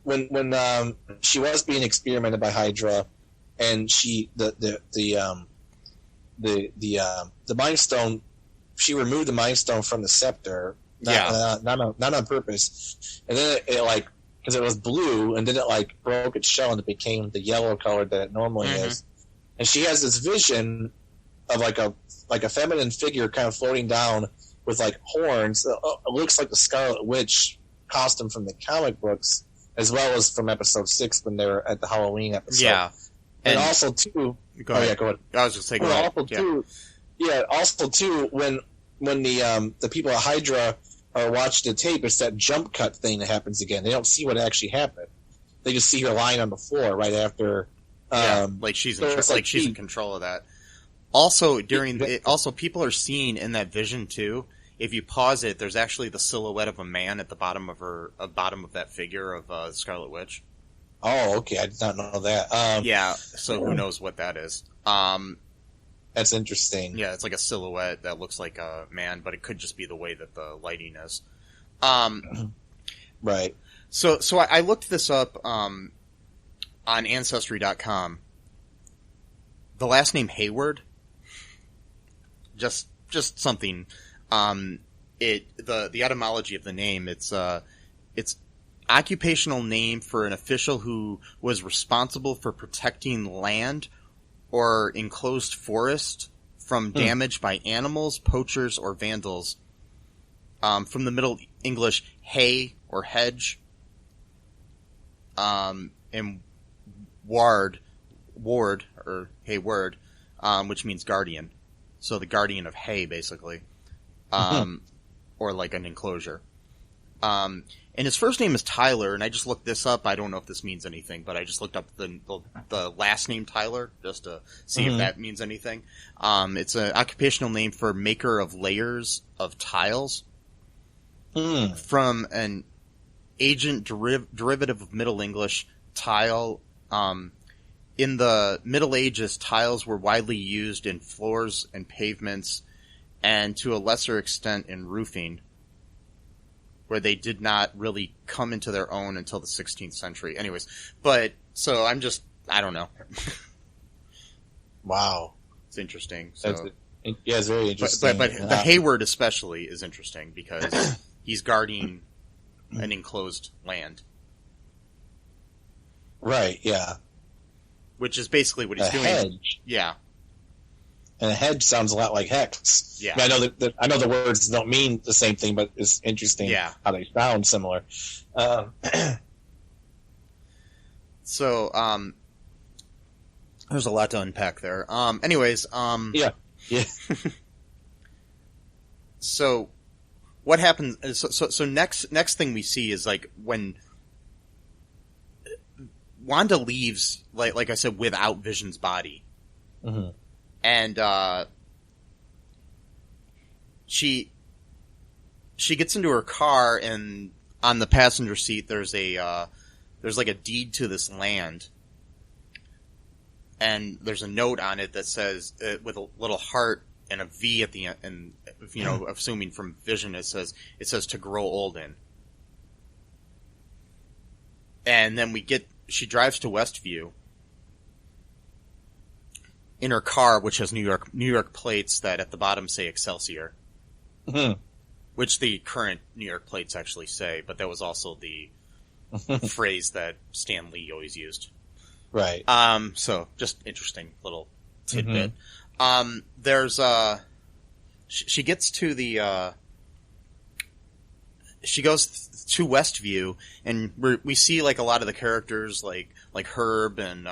When she was being experimented by Hydra, and the Mind Stone, she removed the Mind Stone from the scepter, not on purpose, and then it like, because it was blue, and then it like broke its shell and it became the yellow color that it normally is, and she has this vision of like a feminine figure kind of floating down with like horns. It looks like the Scarlet Witch costume from the comic books, as well as from episode 6 when they were at the Halloween episode. Yeah. And also too, go ahead. Yeah, go ahead. I was just saying, go ahead. Also too, when the people at Hydra are watching the tape, it's that jump cut thing that happens again. They don't see what actually happened. They just see her lying on the floor right after. Like she's in control of that. Also, also people are seeing in that vision too. If you pause it, there's actually the silhouette of a man at the bottom of that figure of Scarlet Witch. Oh, okay. I did not know that. Yeah, so who knows what that is. That's interesting. Yeah, it's like a silhouette that looks like a man, but it could just be the way that the lighting is. Right. So I looked this up on Ancestry.com. The last name Hayward, just just something. The etymology of the name, it's occupational name for an official who was responsible for protecting land or enclosed forest from damage by animals, poachers, or vandals. From the Middle English, hay or hedge, and ward, or hayward, which means guardian. So the guardian of hay, basically. Or like an enclosure. And his first name is Tyler, and I just looked this up. I don't know if this means anything, but I just looked up the last name Tyler, just to see if that means anything. It's an occupational name for maker of layers of tiles. From an ancient derivative of Middle English, tile. In the Middle Ages, tiles were widely used in floors and pavements, and to a lesser extent in roofing, where they did not really come into their own until the 16th century. Anyways, so I don't know. Wow. It's interesting. So, yeah, it's very interesting. But the Hayward especially is interesting because he's guarding an enclosed land. Right, yeah. Which is basically what he's doing. Hedge. Yeah. And a hedge sounds a lot like hex. Yeah. I mean, I know the words don't mean the same thing, but it's interesting how they sound similar. So, there's a lot to unpack there. Anyways, yeah. So, what happens? So next thing we see is like when Wanda leaves, like I said, without Vision's body, and she gets into her car, and on the passenger seat there's like a deed to this land, and there's a note on it that says with a little heart and a V at the end, and assuming from Vision it says to grow old in. And then she drives to Westview in her car, which has New York plates that at the bottom say Excelsior, which the current New York plates actually say, but that was also the phrase that Stan Lee always used. Right. So just interesting little tidbit. She gets to she goes to Westview, and we see like a lot of the characters, like Herb and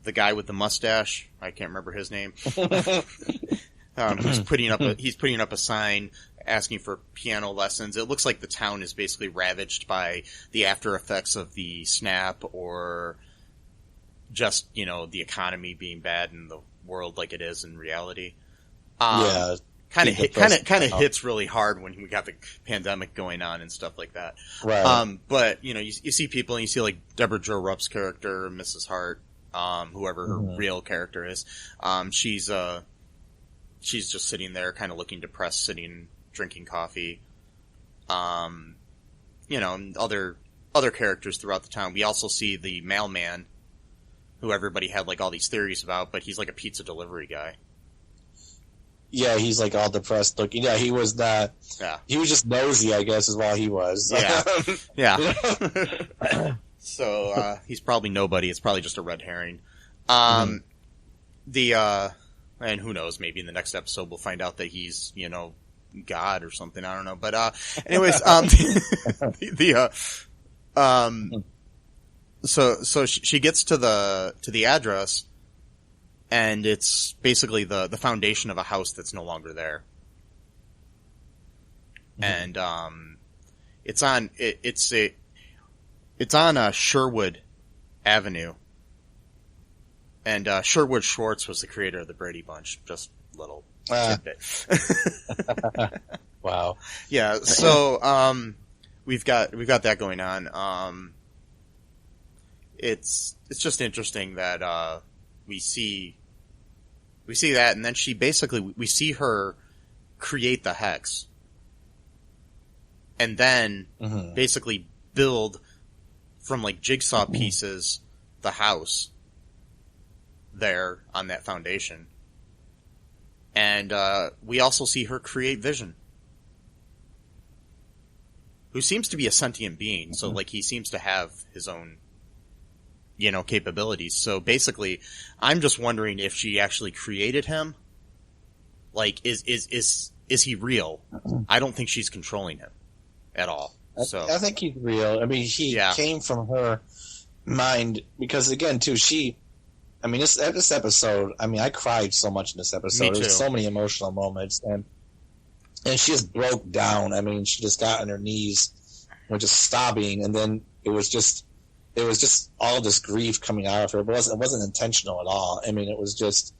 the guy with the mustache. I can't remember his name. He's putting up a sign asking for piano lessons. It looks like the town is basically ravaged by the after effects of the snap, or just the economy being bad in the world like it is in reality. Kind of hits really hard when we got the pandemic going on and stuff like that. Right. But you see people, and you see like Deborah Jo Rupp's character, Mrs. Hart, whoever her real character is. She's just sitting there, kind of looking depressed, sitting drinking coffee. And other characters throughout the town. We also see the mailman, who everybody had like all these theories about, but he's like a pizza delivery guy. Yeah, he's like all depressed looking. Yeah, he was not. Yeah, he was just nosy, I guess, is what he was. Yeah. So he's probably nobody. It's probably just a red herring. And who knows? Maybe in the next episode we'll find out that he's God or something. I don't know. But anyways, so she gets to the address. And it's basically the foundation of a house that's no longer there. And it's on Sherwood Avenue. And Sherwood Schwartz was the creator of the Brady Bunch. Just a little tidbit. Wow. Yeah, so we've got that going on. It's just interesting that we see that, and then we see her create the hex, and then basically build from like jigsaw pieces the house there on that foundation, And we also see her create Vision, who seems to be a sentient being. So, like, he seems to have his own, capabilities. So basically, I'm just wondering if she actually created him. Like, is he real? I don't think she's controlling him at all. So I think he's real. I mean, he came from her mind because, again, too, this episode, I cried so much in this episode. There's so many emotional moments, and she just broke down. I mean, she just got on her knees, was just sobbing, and then it was just all this grief coming out of her. It wasn't intentional at all. I mean, it was just,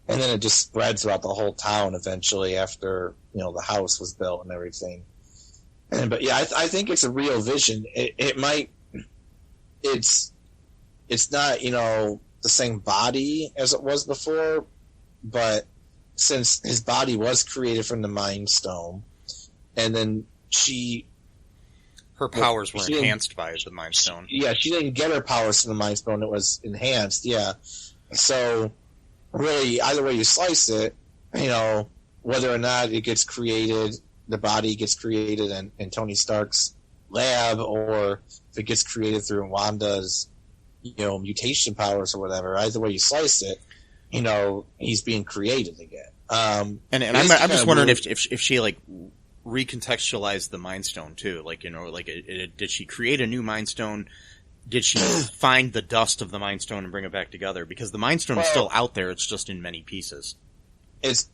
and then it just spread throughout the whole town eventually after the house was built and everything. But yeah, I think it's a real Vision. It's not the same body as it was before, but since his body was created from the Mind Stone, and then her powers were enhanced by the Mind Stone. Yeah, she didn't get her powers from the Mind Stone; it was enhanced. Yeah, so really, either way you slice it, whether or not it gets created, the body gets created in Tony Stark's lab, or if it gets created through Wanda's mutation powers or whatever. Either way you slice it, he's being created again. And I'm just wondering if she like recontextualized the Mind Stone too. Like did she create a new Mind Stone? Did she find the dust of the Mind Stone and bring it back together? Because the Mind Stone is still out there. It's just in many pieces. It's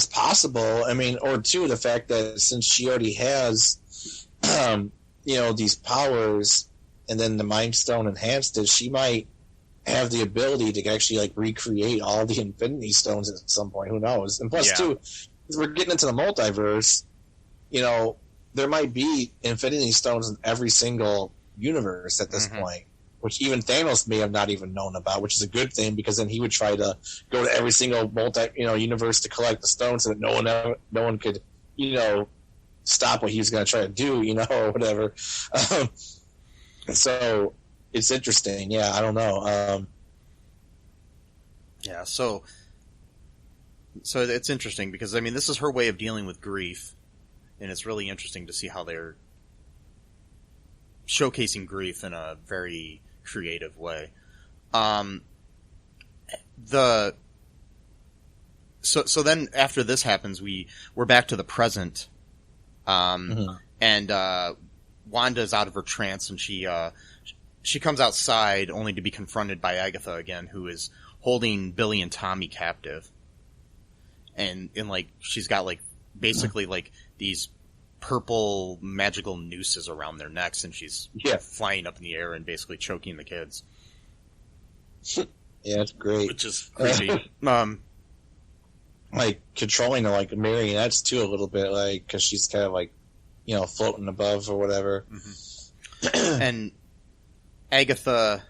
possible. Or two, the fact that since she already has, these powers, and then the Mind Stone enhanced it, she might have the ability to actually recreate all the Infinity Stones at some point. Who knows? And plus, too, as we're getting into the multiverse, there might be Infinity Stones in every single universe at this point, which even Thanos may have not even known about, which is a good thing, because then he would try to go to every single universe to collect the stones so that no one could, stop what he was going to try to do, or whatever. So it's interesting. Yeah, I don't know. Yeah, so it's interesting because, this is her way of dealing with grief, and it's really interesting to see how they're showcasing grief in a very creative way. So then after this happens, we're back to the present, and Wanda's out of her trance, and she comes outside only to be confronted by Agatha again, who is holding Billy and Tommy captive, and she's got basically these purple magical nooses around their necks, and she's flying up in the air and basically choking the kids. Yeah, it's great. Which is creepy. Controlling her like marionettes too, a little bit, because she's kind of floating above or whatever. And Agatha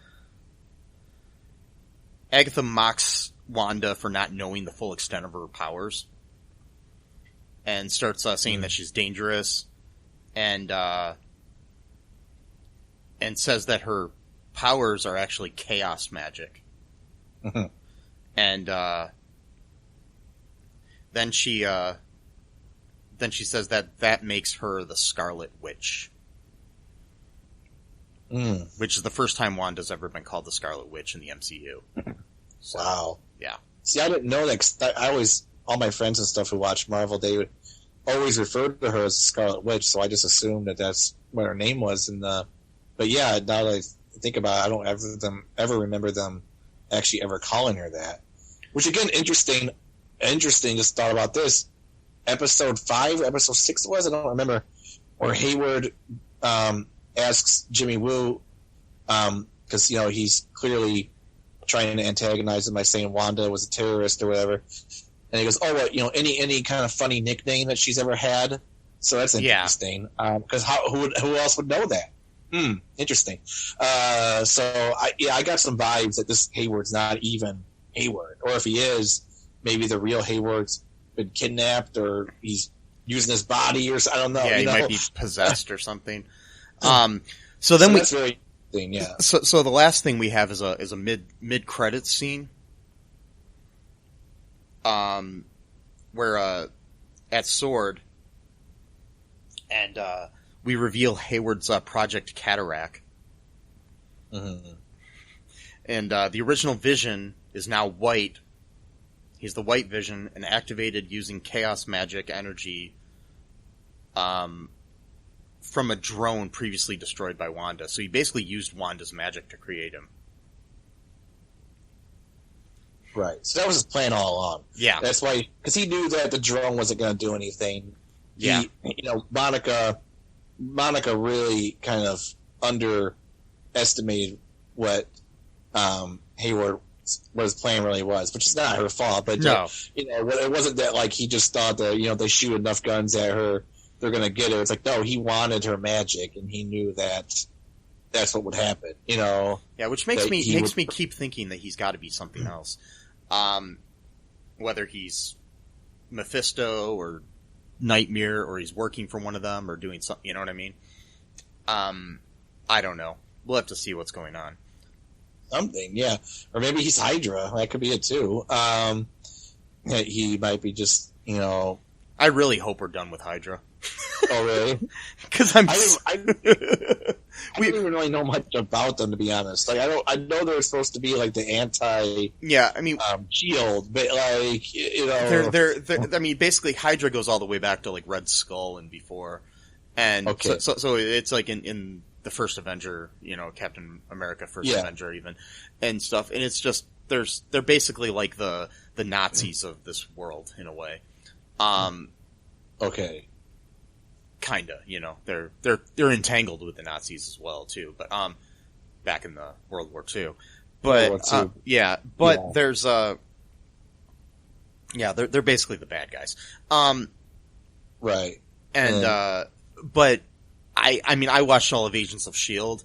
mocks Wanda for not knowing the full extent of her powers, and starts saying that she's dangerous, and says that her powers are actually chaos magic. And then she says that makes her the Scarlet Witch. Which is the first time Wanda's ever been called the Scarlet Witch in the MCU. So, wow. Yeah. See, I didn't know that. 'Cause I always, all my friends and stuff who watch Marvel, they would always refer to her as the Scarlet Witch, so I just assumed that that's what her name was. But yeah, now that I think about it, I don't ever remember them actually ever calling her that. Which again, interesting. Just thought about this. Episode 5, episode 6 it was, I don't remember, where Hayward asks Jimmy Woo, because he's clearly trying to antagonize him by saying Wanda was a terrorist or whatever, and he goes, "Oh, what any kind of funny nickname that she's ever had?" So that's interesting, because who else would know that? Interesting. So I got some vibes that this Hayward's not even Hayward, or if he is, maybe the real Hayward's been kidnapped, or he's using his body, or I don't know. Yeah, he might be possessed or something. So that's very interesting. Yeah. So the last thing we have is a mid credits scene. we're at Sword, and we reveal Hayward's Project Cataract. Mm-hmm. And the original Vision is now white. He's the White Vision and activated using chaos magic energy from a drone previously destroyed by Wanda. So he basically used Wanda's magic to create him. Right. So that was his plan all along. Yeah. That's why, because he knew that the drone wasn't going to do anything. Yeah. Monica really kind of underestimated what Hayward, what his plan really was, which is not her fault. But no, it wasn't that like he just thought that they shoot enough guns at her, they're gonna get her. It's like no, he wanted her magic, and he knew that that's what would happen. Yeah, which makes me keep thinking that he's got to be something else, whether he's Mephisto or Nightmare, or he's working for one of them, or doing something. You know what I mean? I don't know. We'll have to see what's going on. Something, yeah. Or maybe he's Hydra. That could be it, too. He might be just, I really hope we're done with Hydra. Oh, really? Because I don't even really know much about them, to be honest. Like, I know they're supposed to be, like, the anti... Yeah, I mean... shield, but, like, They're, I mean, basically, Hydra goes all the way back to, like, Red Skull and before. And okay. So it's, like, in the first Avenger, Captain America First Avenger even, and stuff. And it's just, they're basically like the Nazis of this world, in a way. Okay. Kinda, they're entangled with the Nazis as well, too, but, back in the World War II. But, there's, they're basically the bad guys. Right. And, but, I mean, I watched all of Agents of S.H.I.E.L.D.,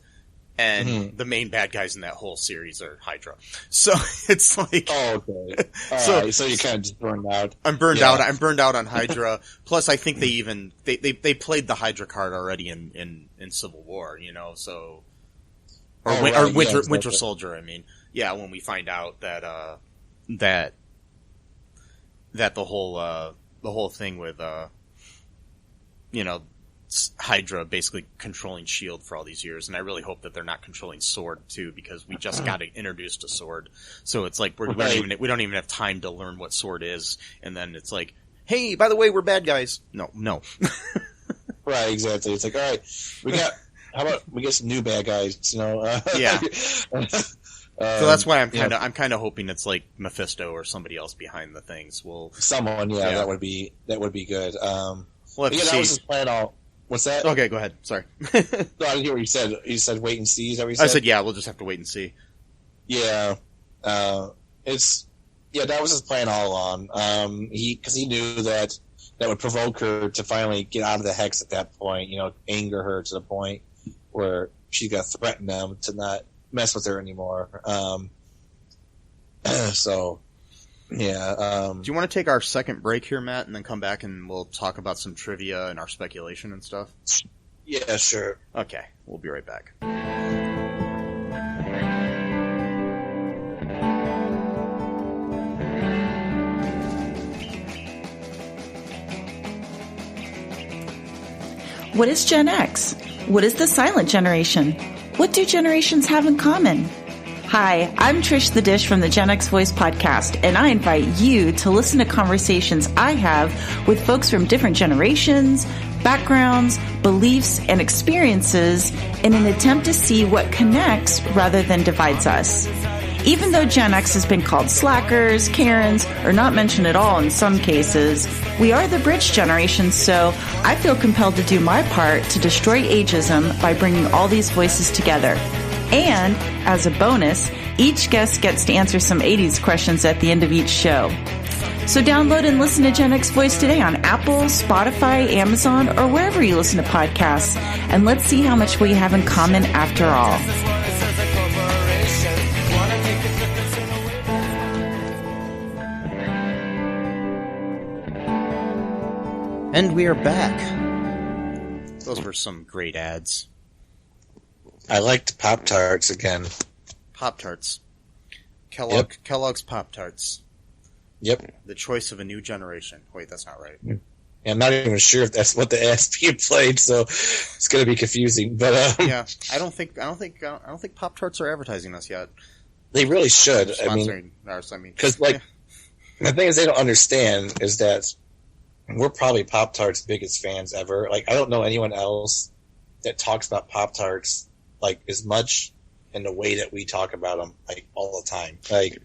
and the main bad guys in that whole series are Hydra. So it's like... Oh, okay. So you're kind of just burned out. I'm burned out. I'm burned out on Hydra. Plus, I think they played the Hydra card already in Civil War, so... Or Winter Soldier, I mean. Yeah, when we find out that the whole thing with, Hydra basically controlling S.H.I.E.L.D. for all these years, and I really hope that they're not controlling S.W.O.R.D. too, because we just got introduced to S.W.O.R.D. So it's like we don't even have time to learn what S.W.O.R.D. is, and then it's like, hey, by the way, we're bad guys. No. Right, exactly. It's like, all right, how about we get some new bad guys? Yeah. So that's why I'm kind of hoping it's like Mephisto or somebody else behind the things. Someone, that would be good. We'll have to see. That was his plan all. What's that? Okay, go ahead. Sorry. No, I didn't hear what you said. You said wait and see. Is that what you said? I said, yeah, we'll just have to wait and see. Yeah. That was his plan all along. Because he knew that would provoke her to finally get out of the hex at that point, anger her to the point where she's got to threaten them to not mess with her anymore. So, yeah. Do you want to take our second break here, Matt, and then come back and we'll talk about some trivia and our speculation and stuff? Yeah, sure. Okay, we'll be right back. What is Gen X? What is the silent generation? What do generations have in common? Hi, I'm Trish the Dish from the Gen X Voice podcast, and I invite you to listen to conversations I have with folks from different generations, backgrounds, beliefs, and experiences in an attempt to see what connects rather than divides us. Even though Gen X has been called slackers, Karens, or not mentioned at all in some cases, we are the bridge generation, so I feel compelled to do my part to destroy ageism by bringing all these voices together. And, as a bonus, each guest gets to answer some 80s questions at the end of each show. So download and listen to Gen X Voice today on Apple, Spotify, Amazon, or wherever you listen to podcasts. And let's see how much we have in common after all. And we are back. Those were some great ads. I liked Pop-Tarts again. Pop-Tarts. Yep. Kellogg's Pop-Tarts. Yep. The choice of a new generation. Wait, that's not right. And I'm not even sure if that's what the ASP played, so it's going to be confusing. But yeah, I don't think Pop-Tarts are advertising us yet. They really should. Because the thing is, they don't understand is that we're probably Pop-Tarts' biggest fans ever. Like, I don't know anyone else that talks about Pop-Tarts like as much in the way that we talk about them, like all the time. Like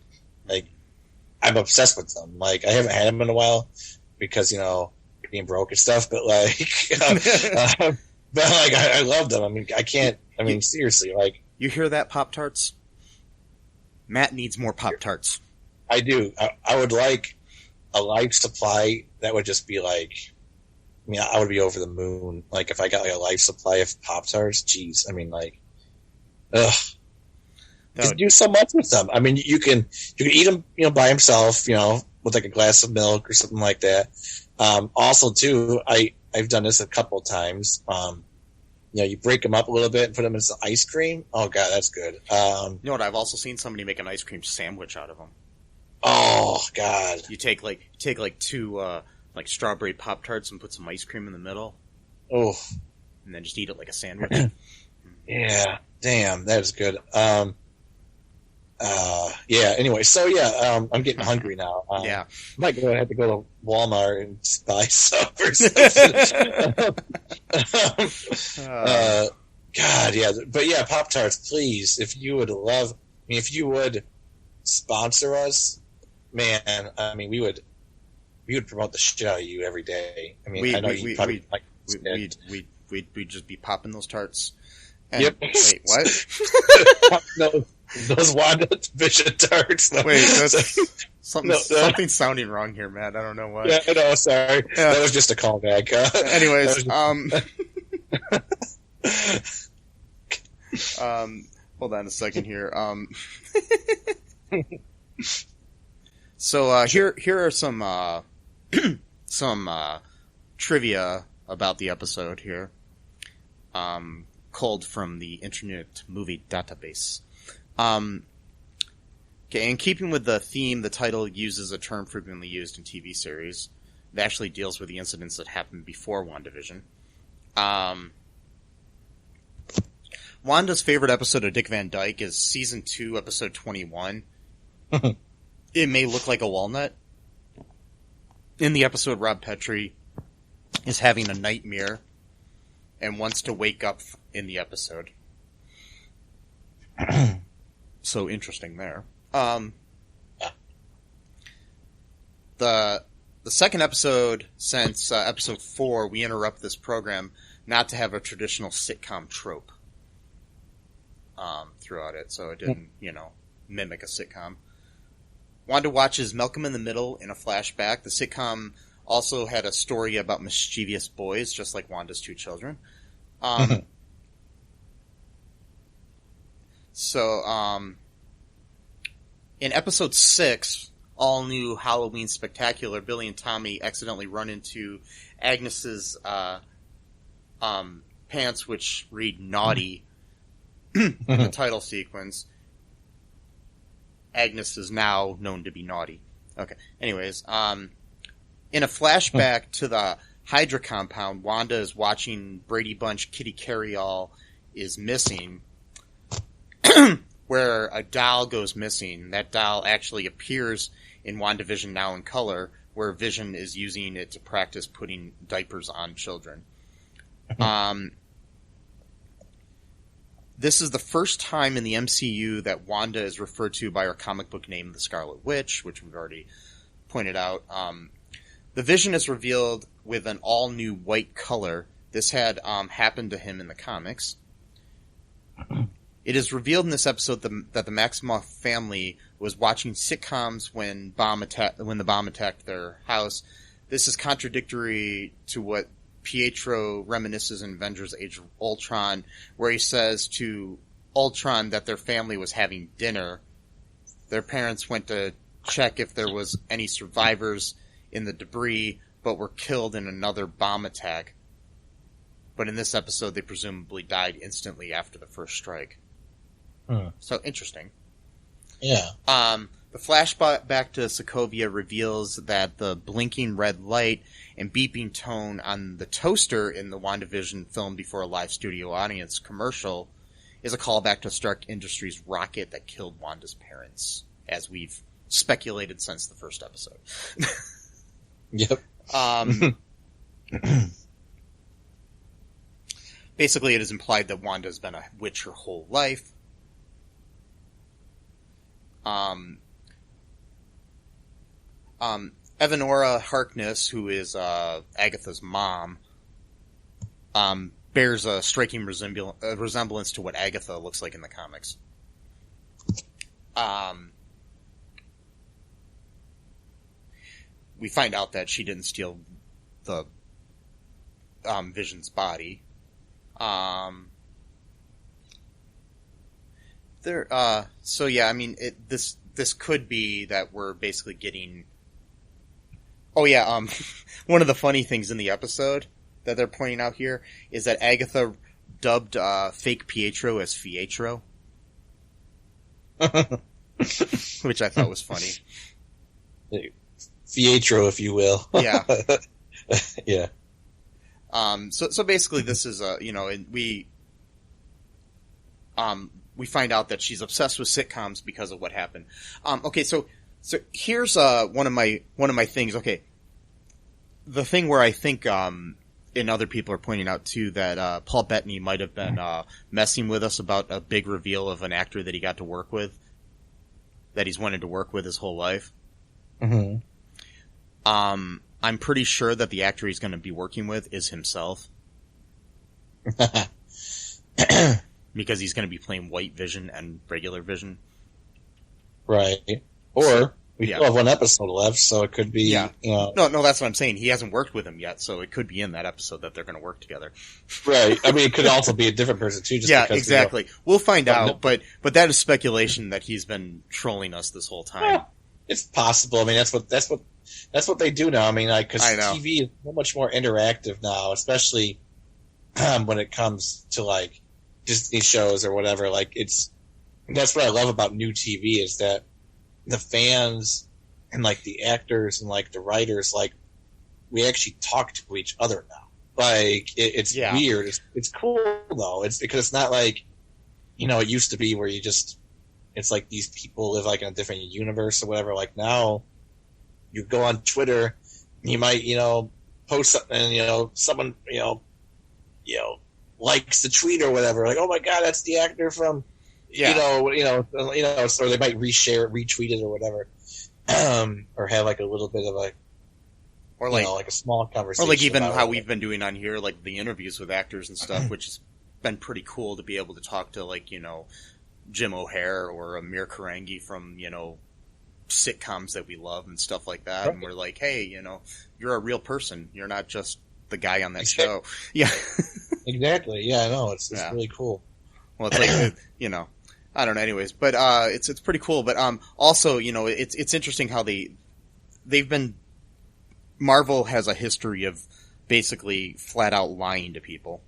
I'm obsessed with them. Like, I haven't had them in a while because being broke and stuff. But like, I love them. I mean, I can't. I mean, seriously, like, you hear that, Pop-Tarts? Matt needs more Pop-Tarts. I do. I would like a life supply that would just be like, I mean, I would be over the moon. Like, if I got like a life supply of Pop-Tarts, geez. I mean, like, ugh. You can do so much with them. I mean, you can eat them, by himself, with like a glass of milk or something like that. Also, too, I've done this a couple of times. You break them up a little bit and put them in some ice cream. Oh God, that's good. You know what? I've also seen somebody make an ice cream sandwich out of them. Oh God! You take two like strawberry Pop-Tarts and put some ice cream in the middle. Oh, and then just eat it like a sandwich. Yeah, damn, that was good. Yeah. Anyway, so yeah, I'm getting hungry now. Yeah, I might have to go to Walmart and buy some or something. God, yeah, but yeah, Pop-Tarts, please, if you would sponsor us, man. I mean, we would promote the shit out of you every day. I mean, I know you probably like. We'd just be popping those tarts. And, yep. Wait, what? No, those Wandavision tarts. No. Wait, that's something's sounding wrong here, Matt. I don't know why. Yeah, no, sorry. Yeah. That was just a callback. Anyways, hold on a second here. So here are some trivia about the episode here. Culled from the Internet Movie Database. Okay, in keeping with the theme, the title uses a term frequently used in TV series. It actually deals with the incidents that happened before WandaVision. Wanda's favorite episode of Dick Van Dyke is Season 2, Episode 21. It May Look Like a Walnut. In the episode, Rob Petrie is having a nightmare and wants to wake up in the episode. So interesting there. The second episode since episode 4, we interrupt this program not to have a traditional sitcom trope throughout it, so it didn't, mimic a sitcom. Wanda watches Malcolm in the Middle in a flashback. The sitcom also had a story about mischievous boys, just like Wanda's two children. In episode 6, All New Halloween Spectacular, Billy and Tommy accidentally run into Agnes's pants, which read naughty in the title sequence. Agnes is now known to be naughty. Okay. Anyways, in a flashback to the Hydra compound, Wanda is watching Brady Bunch Kitty Carryall is missing, where a doll goes missing. That doll actually appears in WandaVision Now in color, where Vision is using it to practice putting diapers on children. This is the first time in the MCU that Wanda is referred to by her comic book name, the Scarlet Witch, which we've already pointed out. The Vision is revealed with an all-new white color. This had happened to him in the comics. It is revealed in this episode that the Maximoff family was watching sitcoms when the bomb attacked their house. This is contradictory to what Pietro reminisces in Avengers Age of Ultron, where he says to Ultron that their family was having dinner. Their parents went to check if there was any survivors in the debris, but were killed in another bomb attack. But in this episode, they presumably died instantly after the first strike. So interesting. Yeah. The flashback to Sokovia reveals that the blinking red light and beeping tone on the toaster in the WandaVision film before a live studio audience commercial is a callback to Stark Industries' rocket that killed Wanda's parents, as we've speculated since the first episode. Yep. Basically, it is implied that Wanda's been a witch her whole life. Evanora Harkness, who is Agatha's mom, bears a striking resemblance to what Agatha looks like in the comics. We find out that she didn't steal the Vision's body. So yeah, I mean, this could be that we're basically getting. Oh yeah, one of the funny things in the episode that they're pointing out here is that Agatha dubbed fake Pietro as Fietro, which I thought was funny. Fietro, if you will. Yeah. Yeah. So basically, this is we find out that she's obsessed with sitcoms because of what happened. Okay, so here's one of my things. Okay, the thing where I think and other people are pointing out too that Paul Bettany might have been messing with us about a big reveal of an actor that he got to work with, that he's wanted to work with his whole life. Mm-hmm. I'm pretty sure that the actor he's going to be working with is himself. Because he's going to be playing White Vision and regular Vision. Right. Or we still have one episode left, so it could be, Yeah. you know. No, that's what I'm saying. He hasn't worked with him yet, so it could be in that episode that they're going to work together. Right. I mean, it could also be a different person too. Just Yeah, because, exactly. We'll find But out, but that is speculation that he's been trolling us this whole time. Well, it's possible. I mean, that's what they do now. I mean, like, because I know. TV is so much more interactive now, especially when it comes to like Disney shows or whatever. Like, that's what I love about new TV is that the fans and like the actors and like the writers, like, we actually talk to each other now. Like, it's weird. It's cool though. It's because it's not like, you know, it used to be where you just, it's like these people live like in a different universe or whatever. Like now you go on Twitter, you might, you know, post something and, you know, someone, you know, likes the tweet or whatever. Like, oh my God, that's the actor from, you know, so they might reshare it, retweet it or whatever. Or have like a little bit of a, or like, like a small conversation. Or like even how we've been doing on here, like the interviews with actors and stuff, which has been pretty cool to be able to talk to, like, you know, Jim O'Hare or Amir Karangi from, you know, sitcoms that we love and stuff like that. Right. And we're like, hey, you know, you're a real person. You're not just the guy on that show. Yeah. Exactly. Yeah, I know. It's really cool. Well, it's like, you know, I don't know anyways, but, it's pretty cool. But, also, you know, it's interesting how they've been, Marvel has a history of basically flat out lying to people.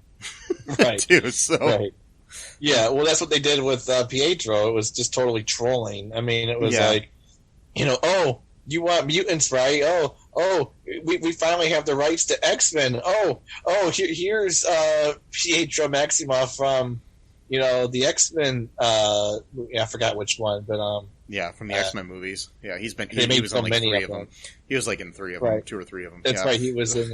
Right. Too, so. Right. Yeah, well, that's what they did with Pietro. It was just totally trolling. I mean, it was like, you know, oh, you want mutants, right? Oh, we finally have the rights to X-Men. Here's Pietro Maximoff from, you know, the X-Men. I forgot which one, but from the X-Men movies. Yeah, he was in like 3 of them. He was like in 3 of them, 2 or 3 of them. That's right. He was in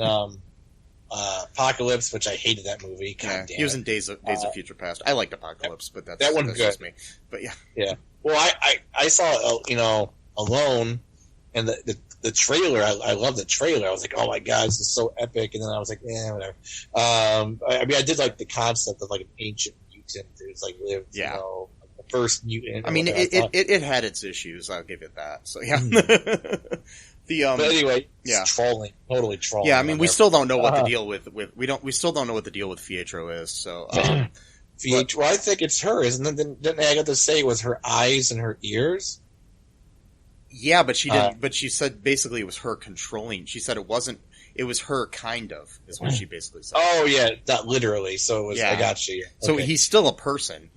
Apocalypse, which I hated that movie. He was in Days of Future Past. I liked Apocalypse, but that's one's good. Just me. But yeah. Well, I saw you know, Alone, and the trailer. I love the trailer. I was like, oh my God, this is so epic. And then I was like, whatever. I mean, I did like the concept of like an ancient mutant who's like lived, you know, like the first mutant. I mean, it had its issues. I'll give it that. So yeah. But anyway, trolling, totally trolling. Yeah, I mean, we still don't know what the deal with we still don't know what the deal with Pietro is. So, Pietro, I think it's her, isn't it? Didn't Agatha say it was her eyes and her ears? Yeah, but she didn't. But she said basically it was her controlling. She said it wasn't. It was her kind of is what she basically said. Oh yeah, not literally. So it was. I got you. So he's still a person.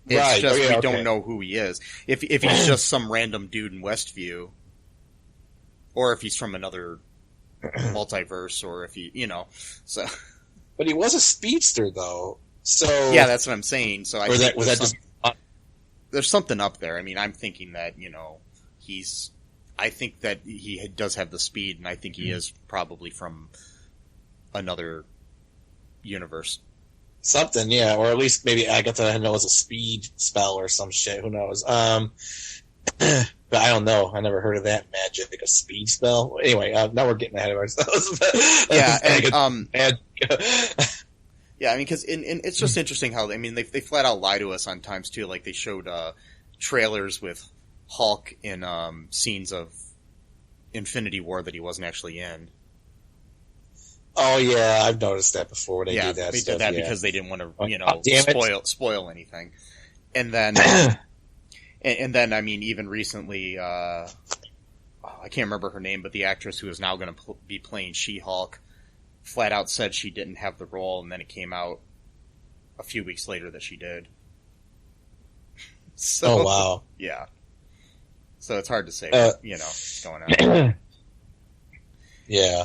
It's Right. just Okay, we okay. don't know who he is. If he's just some random dude in Westview, or if he's from another multiverse, or if he, so. But he was a speedster, though. So Yeah, that's what I'm saying. So I Or think was that just? there's something up there. I mean, I'm thinking that, I think that he does have the speed, and I think he is probably from another universe. Something, yeah, or at least maybe Agatha knows a speed spell or some shit. Who knows? But I don't know. I never heard of that magic, a speed spell. Anyway, now we're getting ahead of ourselves. Yeah, and, Agatha. yeah, I mean, because it's just interesting how, I mean, they flat out lie to us on times too. Like they showed trailers with Hulk in scenes of Infinity War that he wasn't actually in. Oh yeah, I've noticed that before. They do that. They stuff, did that yeah. because they didn't want to, damn it. spoil anything. And then, and then, I mean, even recently, I can't remember her name, but the actress who is now going to be playing She-Hulk flat out said she didn't have the role, and then it came out a few weeks later that she did. So, Oh wow. Yeah. So it's hard to say, what's going on. Yeah.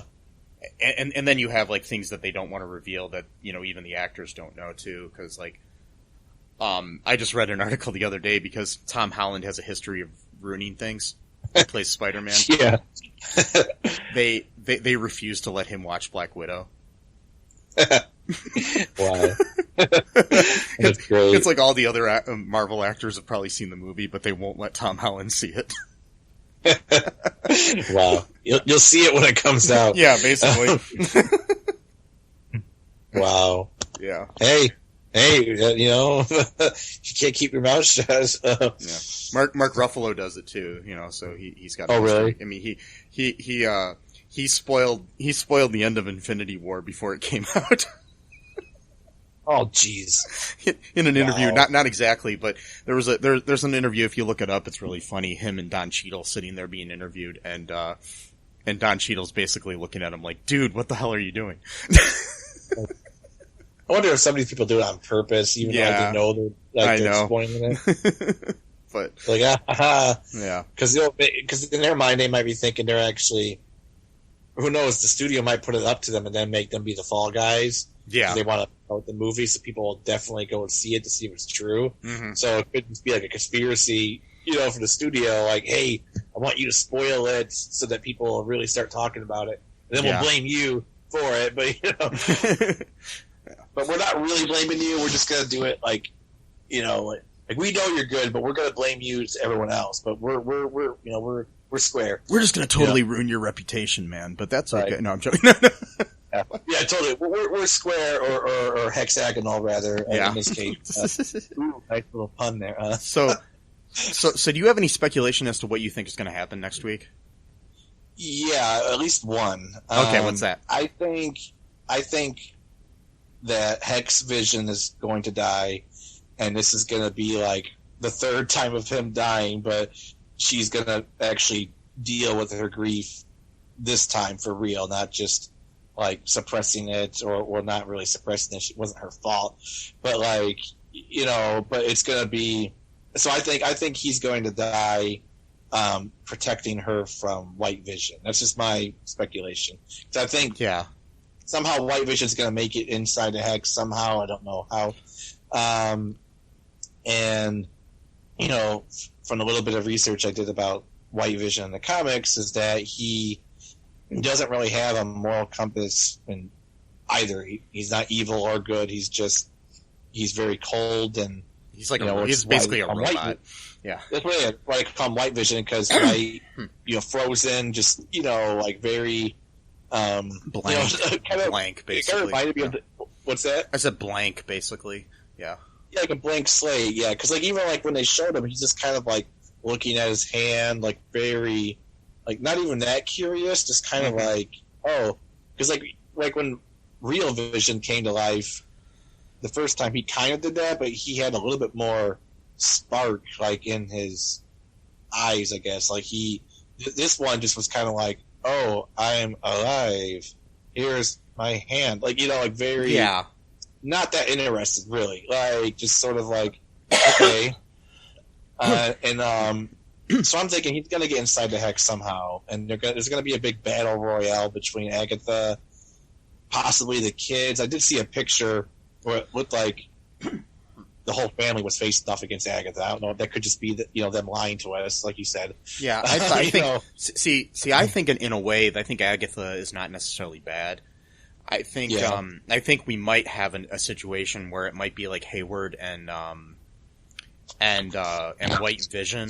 And then you have like things that they don't want to reveal that, even the actors don't know too, because like, I just read an article the other day because Tom Holland has a history of ruining things. He plays Spider-Man. Yeah. They refuse to let him watch Black Widow. Wow. That's great. It's like all the other Marvel actors have probably seen the movie, but they won't let Tom Holland see it. Wow. You'll see it when it comes out. Yeah, basically. Wow. Yeah. Hey, you can't keep your mouth shut. Yeah. Mark Ruffalo does it too, so he's got. Oh, really? I mean, he spoiled the end of Infinity War before it came out. Oh, jeez. In an interview, Wow. not exactly, but there's an interview. If you look it up, it's really funny. Him and Don Cheadle sitting there being interviewed, and Don Cheadle's basically looking at him like, "Dude, what the hell are you doing?" I wonder if some of these people do it on purpose, even though they know they're spoiling it. But like, yeah, because in their mind they might be thinking they're actually, who knows, the studio might put it up to them and then make them be the fall guys. Yeah, they want to promote the movie, so people will definitely go and see it to see if it's true. Mm-hmm. So it could just be like a conspiracy, for the studio, like, hey, I want you to spoil it so that people will really start talking about it, and then we'll blame you for it. But but we're not really blaming you. We're just gonna do it like we know you're good, but we're gonna blame you to everyone else. But we're square. We're just gonna totally ruin your reputation, man. But that's okay. Right. No, I'm joking. Yeah, totally. We're square or hexagonal rather. Yeah. In this case. Ooh, nice little pun there. So do you have any speculation as to what you think is going to happen next week? Yeah, at least one. Okay, what's that? I think that Hex Vision is going to die, and this is going to be like the third time of him dying, but she's going to actually deal with her grief this time for real, not just like suppressing it or not really suppressing it. It wasn't her fault, but but it's going to be. So I think he's going to die, protecting her from White Vision. That's just my speculation. So I think somehow White Vision's going to make it inside the Hex somehow. I don't know how. And from a little bit of research I did about White Vision in the comics, is that he doesn't really have a moral compass in either. He's not evil or good. He's very cold, and he's like he's basically a robot. Yeah, that's why I call him White Vision, because frozen, just like very blank, kind of blank. Basically, reminded me of what's that? I said blank, basically. Yeah, like a blank slate. Yeah, because even when they showed him, he's just kind of looking at his hand, very. Not even that curious, just kind of because like when Real Vision came to life the first time, he kind of did that, but he had a little bit more spark in his eyes, I guess. This one just was kind of oh, I'm alive. Here's my hand. Very not that interested, really. Just sort of okay. So I'm thinking he's going to get inside the hex somehow, and there's going to be a big battle royale between Agatha, possibly the kids. I did see a picture where it looked like the whole family was facing off against Agatha. I don't know. That could just be them lying to us, like you said. Yeah, I think. See, I think in a way, I think Agatha is not necessarily bad. I think, I think we might have a situation where it might be like Hayward and White Vision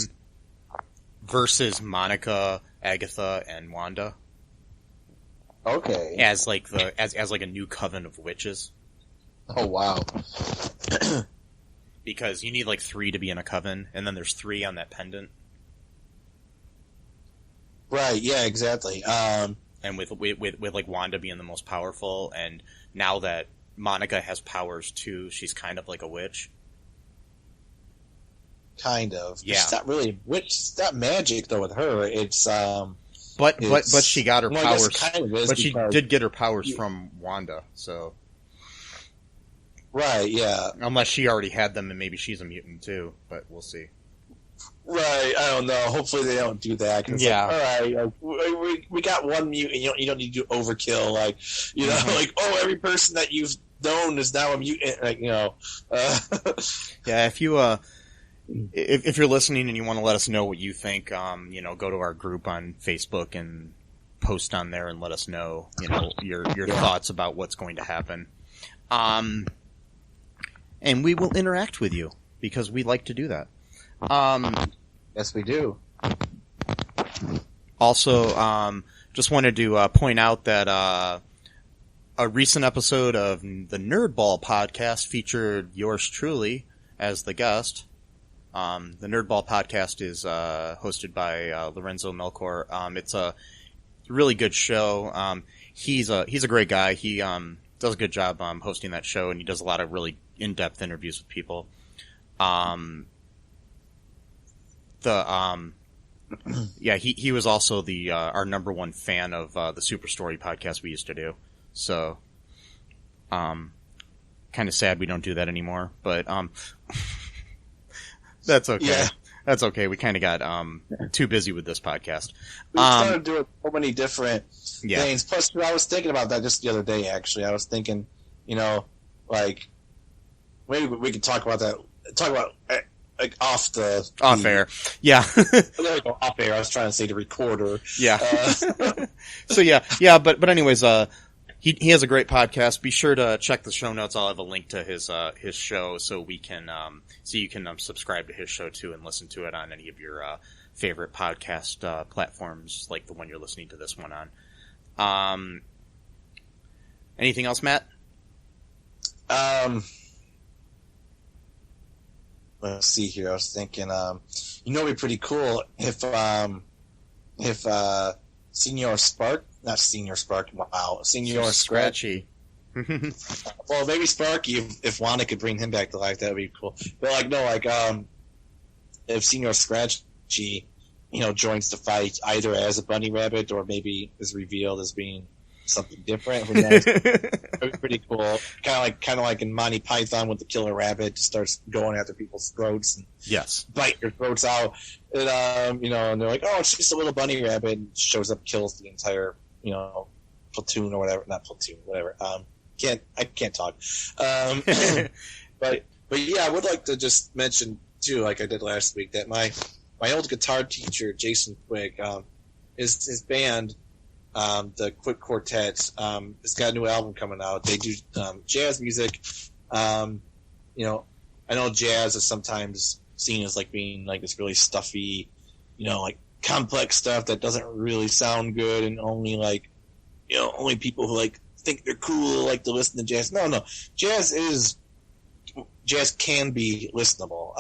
versus Monica, Agatha, and Wanda. Okay. As like a new coven of witches. Oh wow. Because you need like 3 to be in a coven, and then there's 3 on that pendant. Right. Yeah. Exactly. And with like Wanda being the most powerful, and now that Monica has powers too, she's kind of like a witch. Kind of. Yeah. She's not really a witch. It's not magic though with her. It's But she got her powers. Kind of is, but she did get her powers from Wanda, so. Right. Yeah. Unless she already had them, and maybe she's a mutant too. But we'll see. Right, I don't know. Hopefully they don't do that. Cause yeah. Like, all right, we got one mutant. You don't need to do overkill. Like, you know, like every person that you've known is now a mutant. Like, you know. Yeah, if you if you're listening and you want to let us know what you think, you know, go to our group on Facebook and post on there and let us know, you know, your thoughts about what's going to happen. And we will interact with you because we like to do that. Yes, we do. Also, just wanted to point out that a recent episode of the Nerdball podcast featured yours truly as the guest. The Nerdball podcast is hosted by Lorenzo Melchor. It's a really good show. He's a great guy. He does a good job hosting that show, and he does a lot of really in-depth interviews with people. He was also our number one fan of the Super Story podcast we used to do. So, kind of sad we don't do that anymore, but that's okay. Yeah. That's okay. We kind of got too busy with this podcast. We started doing so many different things. Plus, I was thinking about that just the other day. Actually, I was thinking, you know, like maybe we could talk about that. Talk about. Like off air, yeah. There we go, off air. I was trying to say the recorder. Yeah. So yeah. But anyways, he has a great podcast. Be sure to check the show notes. I'll have a link to his show so you can subscribe to his show too and listen to it on any of your favorite podcast platforms like the one you're listening to this one on. Anything else, Matt? Let's see here. I was thinking, it'd be pretty cool if Senior Scratchy. Well, maybe Sparky, if Wanda could bring him back to life, that would be cool. But if Senior Scratchy, joins the fight either as a bunny rabbit or maybe is revealed as being something different. Who knows? Pretty cool. Kind of like in Monty Python with the killer rabbit starts going after people's throats and bite your throats out. And and they're like, oh, it's just a little bunny rabbit, and shows up, kills the entire platoon or whatever. Not platoon, whatever. I can't talk. But yeah, I would like to just mention too, like I did last week, that my old guitar teacher, Jason Quick, his band. The Quick Quartet, has got a new album coming out. They do jazz music. I know jazz is sometimes seen as like being like this really stuffy, like complex stuff that doesn't really sound good, and only like, only people who like think they're cool like to listen to jazz. No, jazz can be listenable.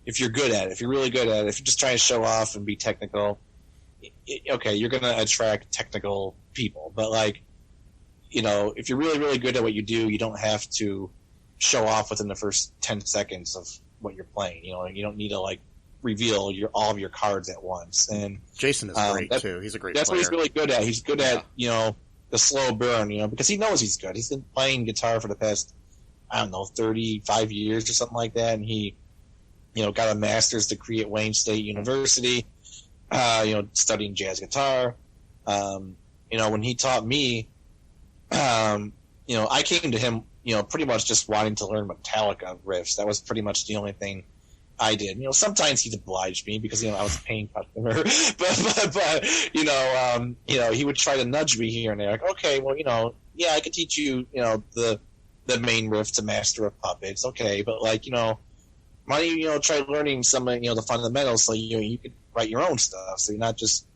If you're good at it, if you're really good at it, if you're just trying to show off and be technical. Okay, you're going to attract technical people, but if you're really, really good at what you do, you don't have to show off within the first 10 seconds of what you're playing. You don't need to reveal all of your cards at once. And Jason is great too. He's a great That's player. what he's really good at. He's good at, the slow burn, because he knows he's good. He's been playing guitar for the past, I don't know, 35 years or something like that. And he, got a master's degree at Wayne State University, studying jazz guitar. When he taught me, I came to him, pretty much just wanting to learn Metallica riffs. That was pretty much the only thing I did. Sometimes he'd oblige me because, I was a paying customer, but he would try to nudge me here and there. Like, okay, well, I could teach you, the main riff to Master of Puppets. Okay. But like, why don't you, try learning some, the fundamentals so you could write your own stuff. So you're not just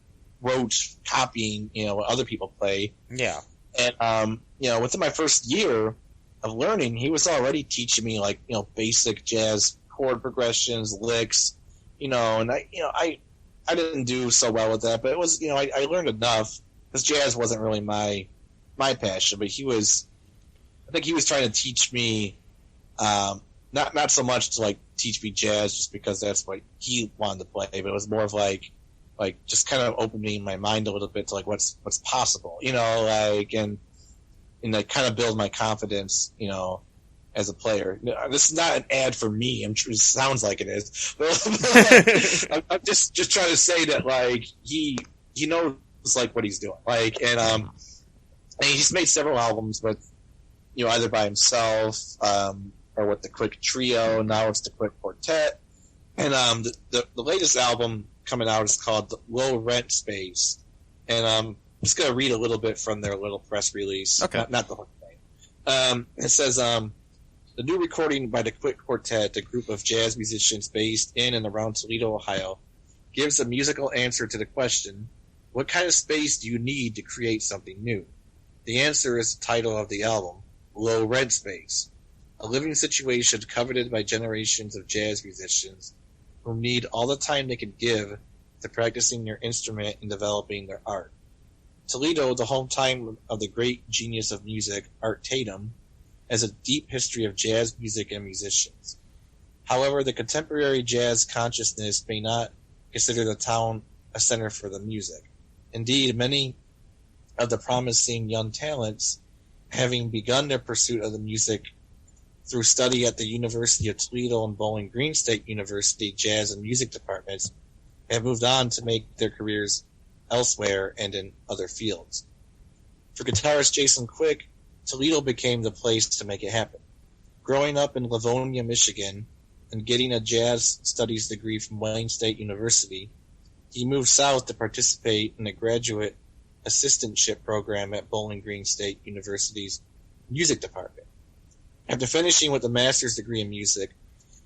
copying, what other people play. Yeah. And, within my first year of learning, he was already teaching me like, basic jazz chord progressions, licks, and I didn't do so well with that, but it was, I learned enough because jazz wasn't really my passion, but I think he was trying to teach me, not so much to like teach me jazz just because that's what he wanted to play, but it was more of like just kind of opening my mind a little bit to like what's possible, and like kind of build my confidence, as a player. This is not an ad for me. I'm sure it sounds like it is. But I'm just trying to say that like he knows like what he's doing. Like and he's made several albums with either by himself or with the Quick Trio. Now it's the Quick Quartet. And the latest album coming out is called Low Rent Space. And I'm just gonna read a little bit from their little press release. Okay. Not the whole thing. It says the new recording by the Quick Quartet, a group of jazz musicians based in and around Toledo, Ohio, gives a musical answer to the question, what kind of space do you need to create something new? The answer is the title of the album, Low Rent Space, a living situation coveted by generations of jazz musicians who need all the time they can give to practicing their instrument and developing their art. Toledo, the hometown of the great genius of music, Art Tatum, has a deep history of jazz music and musicians. However, the contemporary jazz consciousness may not consider the town a center for the music. Indeed, many of the promising young talents, having begun their pursuit of the music through study at the University of Toledo and Bowling Green State University jazz and music departments, have moved on to make their careers elsewhere and in other fields. For guitarist Jason Quick, Toledo became the place to make it happen. Growing up in Livonia, Michigan, and getting a jazz studies degree from Wayne State University, he moved south to participate in a graduate assistantship program at Bowling Green State University's music department. After finishing with a master's degree in music,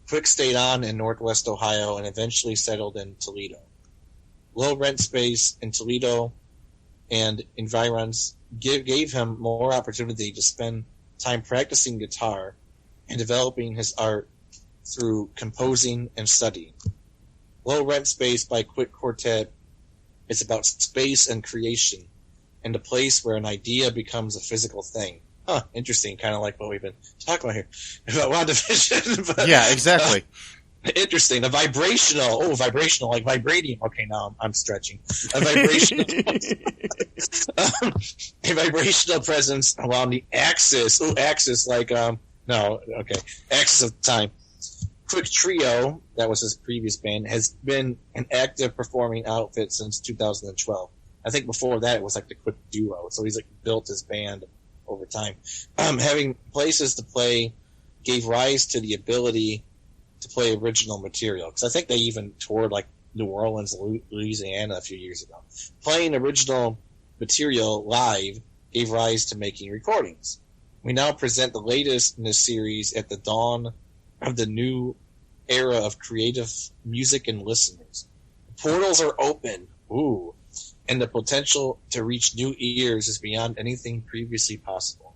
Quick stayed on in Northwest Ohio and eventually settled in Toledo. Low rent space in Toledo and environs gave him more opportunity to spend time practicing guitar and developing his art through composing and studying. Low Rent Space by Quick Quartet is about space and creation and a place where an idea becomes a physical thing. Huh, interesting, kind of like what we've been talking about here about WandaVision. But, yeah, exactly. Interesting. Vibrational, like vibranium. Okay, now I'm stretching. A vibrational presence along the axis. Axis, like, axis of time. Quick Trio, that was his previous band, has been an active performing outfit since 2012. I think before that it was like the Quick Duo, so he's like built his band over time. Having places to play gave rise to the ability to play original material, because I think they even toured like New Orleans, Louisiana a few years ago. Playing original material live gave rise to making recordings. We now present the latest in this series at the dawn of the new era of creative music and listeners. Portals are open, and the potential to reach new ears is beyond anything previously possible.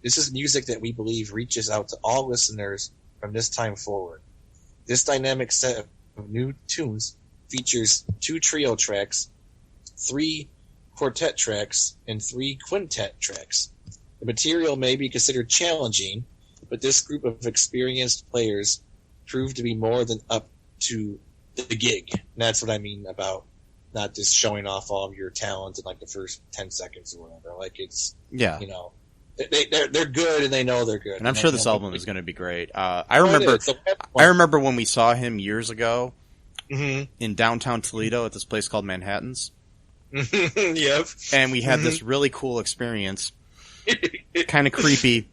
This is music that we believe reaches out to all listeners from this time forward. This dynamic set of new tunes features 2 trio tracks, 3 quartet tracks, and 3 quintet tracks. The material may be considered challenging, but this group of experienced players proved to be more than up to the gig. And that's what I mean about not just showing off all of your talent in like the first 10 seconds or whatever. Like it's, they're good and they know they're good. And I'm sure this album is going to be great. I remember when we saw him years ago in downtown Toledo at this place called Manhattan's. Yep. And we had this really cool experience. Kind of creepy.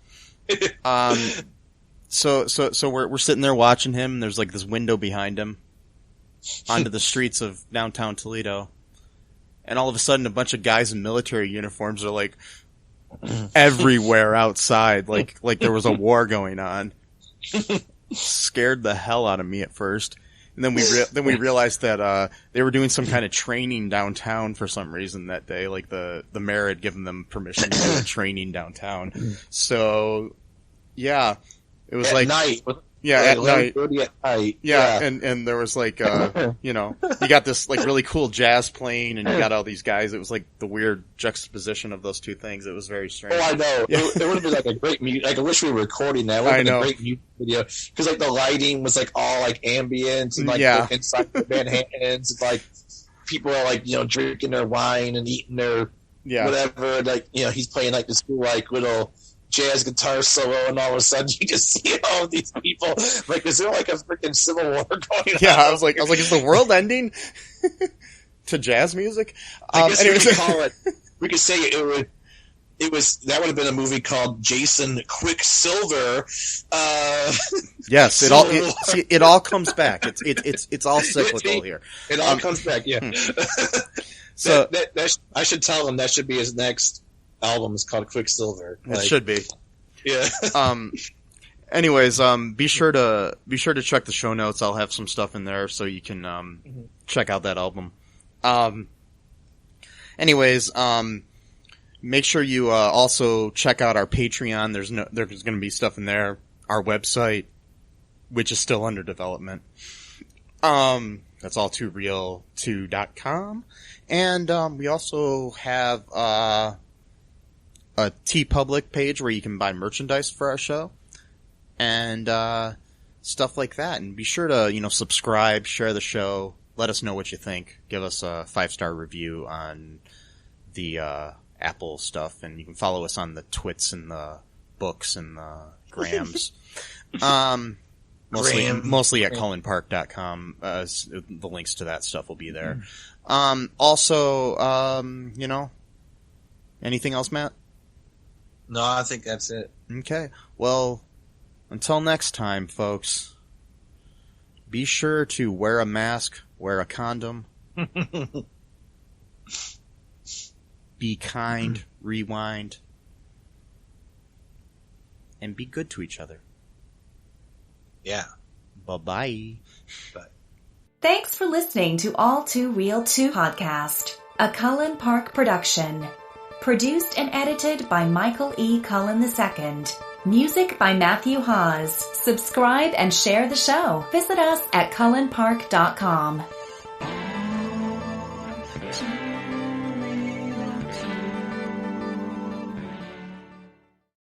So we're sitting there watching him, and there's like this window behind him onto the streets of downtown Toledo. And all of a sudden, a bunch of guys in military uniforms are like everywhere outside, like there was a war going on. Scared the hell out of me at first. And then we realized that they were doing some kind of training downtown for some reason that day. Like the mayor had given them permission to do a training downtown. So yeah, it was at like night. Yeah, at night. At night. Yeah, and there was like you got this like really cool jazz playing, and you got all these guys. It was like the weird juxtaposition of those two things. It was very strange. Oh, I know. Yeah. It would have been like a great music. Like I wish we were recording that. It would have been a great music video because like the lighting was like all like ambient and like inside the Manhattans, and, like people are like drinking their wine and eating their whatever. And, like he's playing like this cool like little jazz guitar solo, and all of a sudden you just see all of these people. Like, is there like a freaking civil war going on? Yeah, I was like, is the world ending to jazz music? I guess we could call it. We could say it was. That would have been a movie called Jason Quicksilver. Yes, it all comes back. It's all cyclical here. It all comes back. Yeah. So that I should tell him that should be his next album. Is called Quicksilver. It should be. Yeah. Anyways, be sure to check the show notes. I'll have some stuff in there so you can check out that album. Anyways, make sure you also check out our Patreon. There's going to be stuff in there. Our website, which is still under development. That's all too real2.com. And we also have a TeePublic page where you can buy merchandise for our show and stuff like that. And be sure to subscribe, share the show, let us know what you think. Give us a 5-star review on the Apple stuff, and you can follow us on the twits and the books and the grams. Mostly at cullenpark.com. The links to that stuff will be there. Also, anything else, Matt? No, I think that's it. Okay. Well, until next time, folks, be sure to wear a mask, wear a condom, be kind, rewind, and be good to each other. Yeah. Bye-bye. Bye. Thanks for listening to All Too Real 2 podcast, a Cullen Park production. Produced and edited by Michael E. Cullen II. Music by Matthew Hawes. Subscribe and share the show. Visit us at cullenpark.com.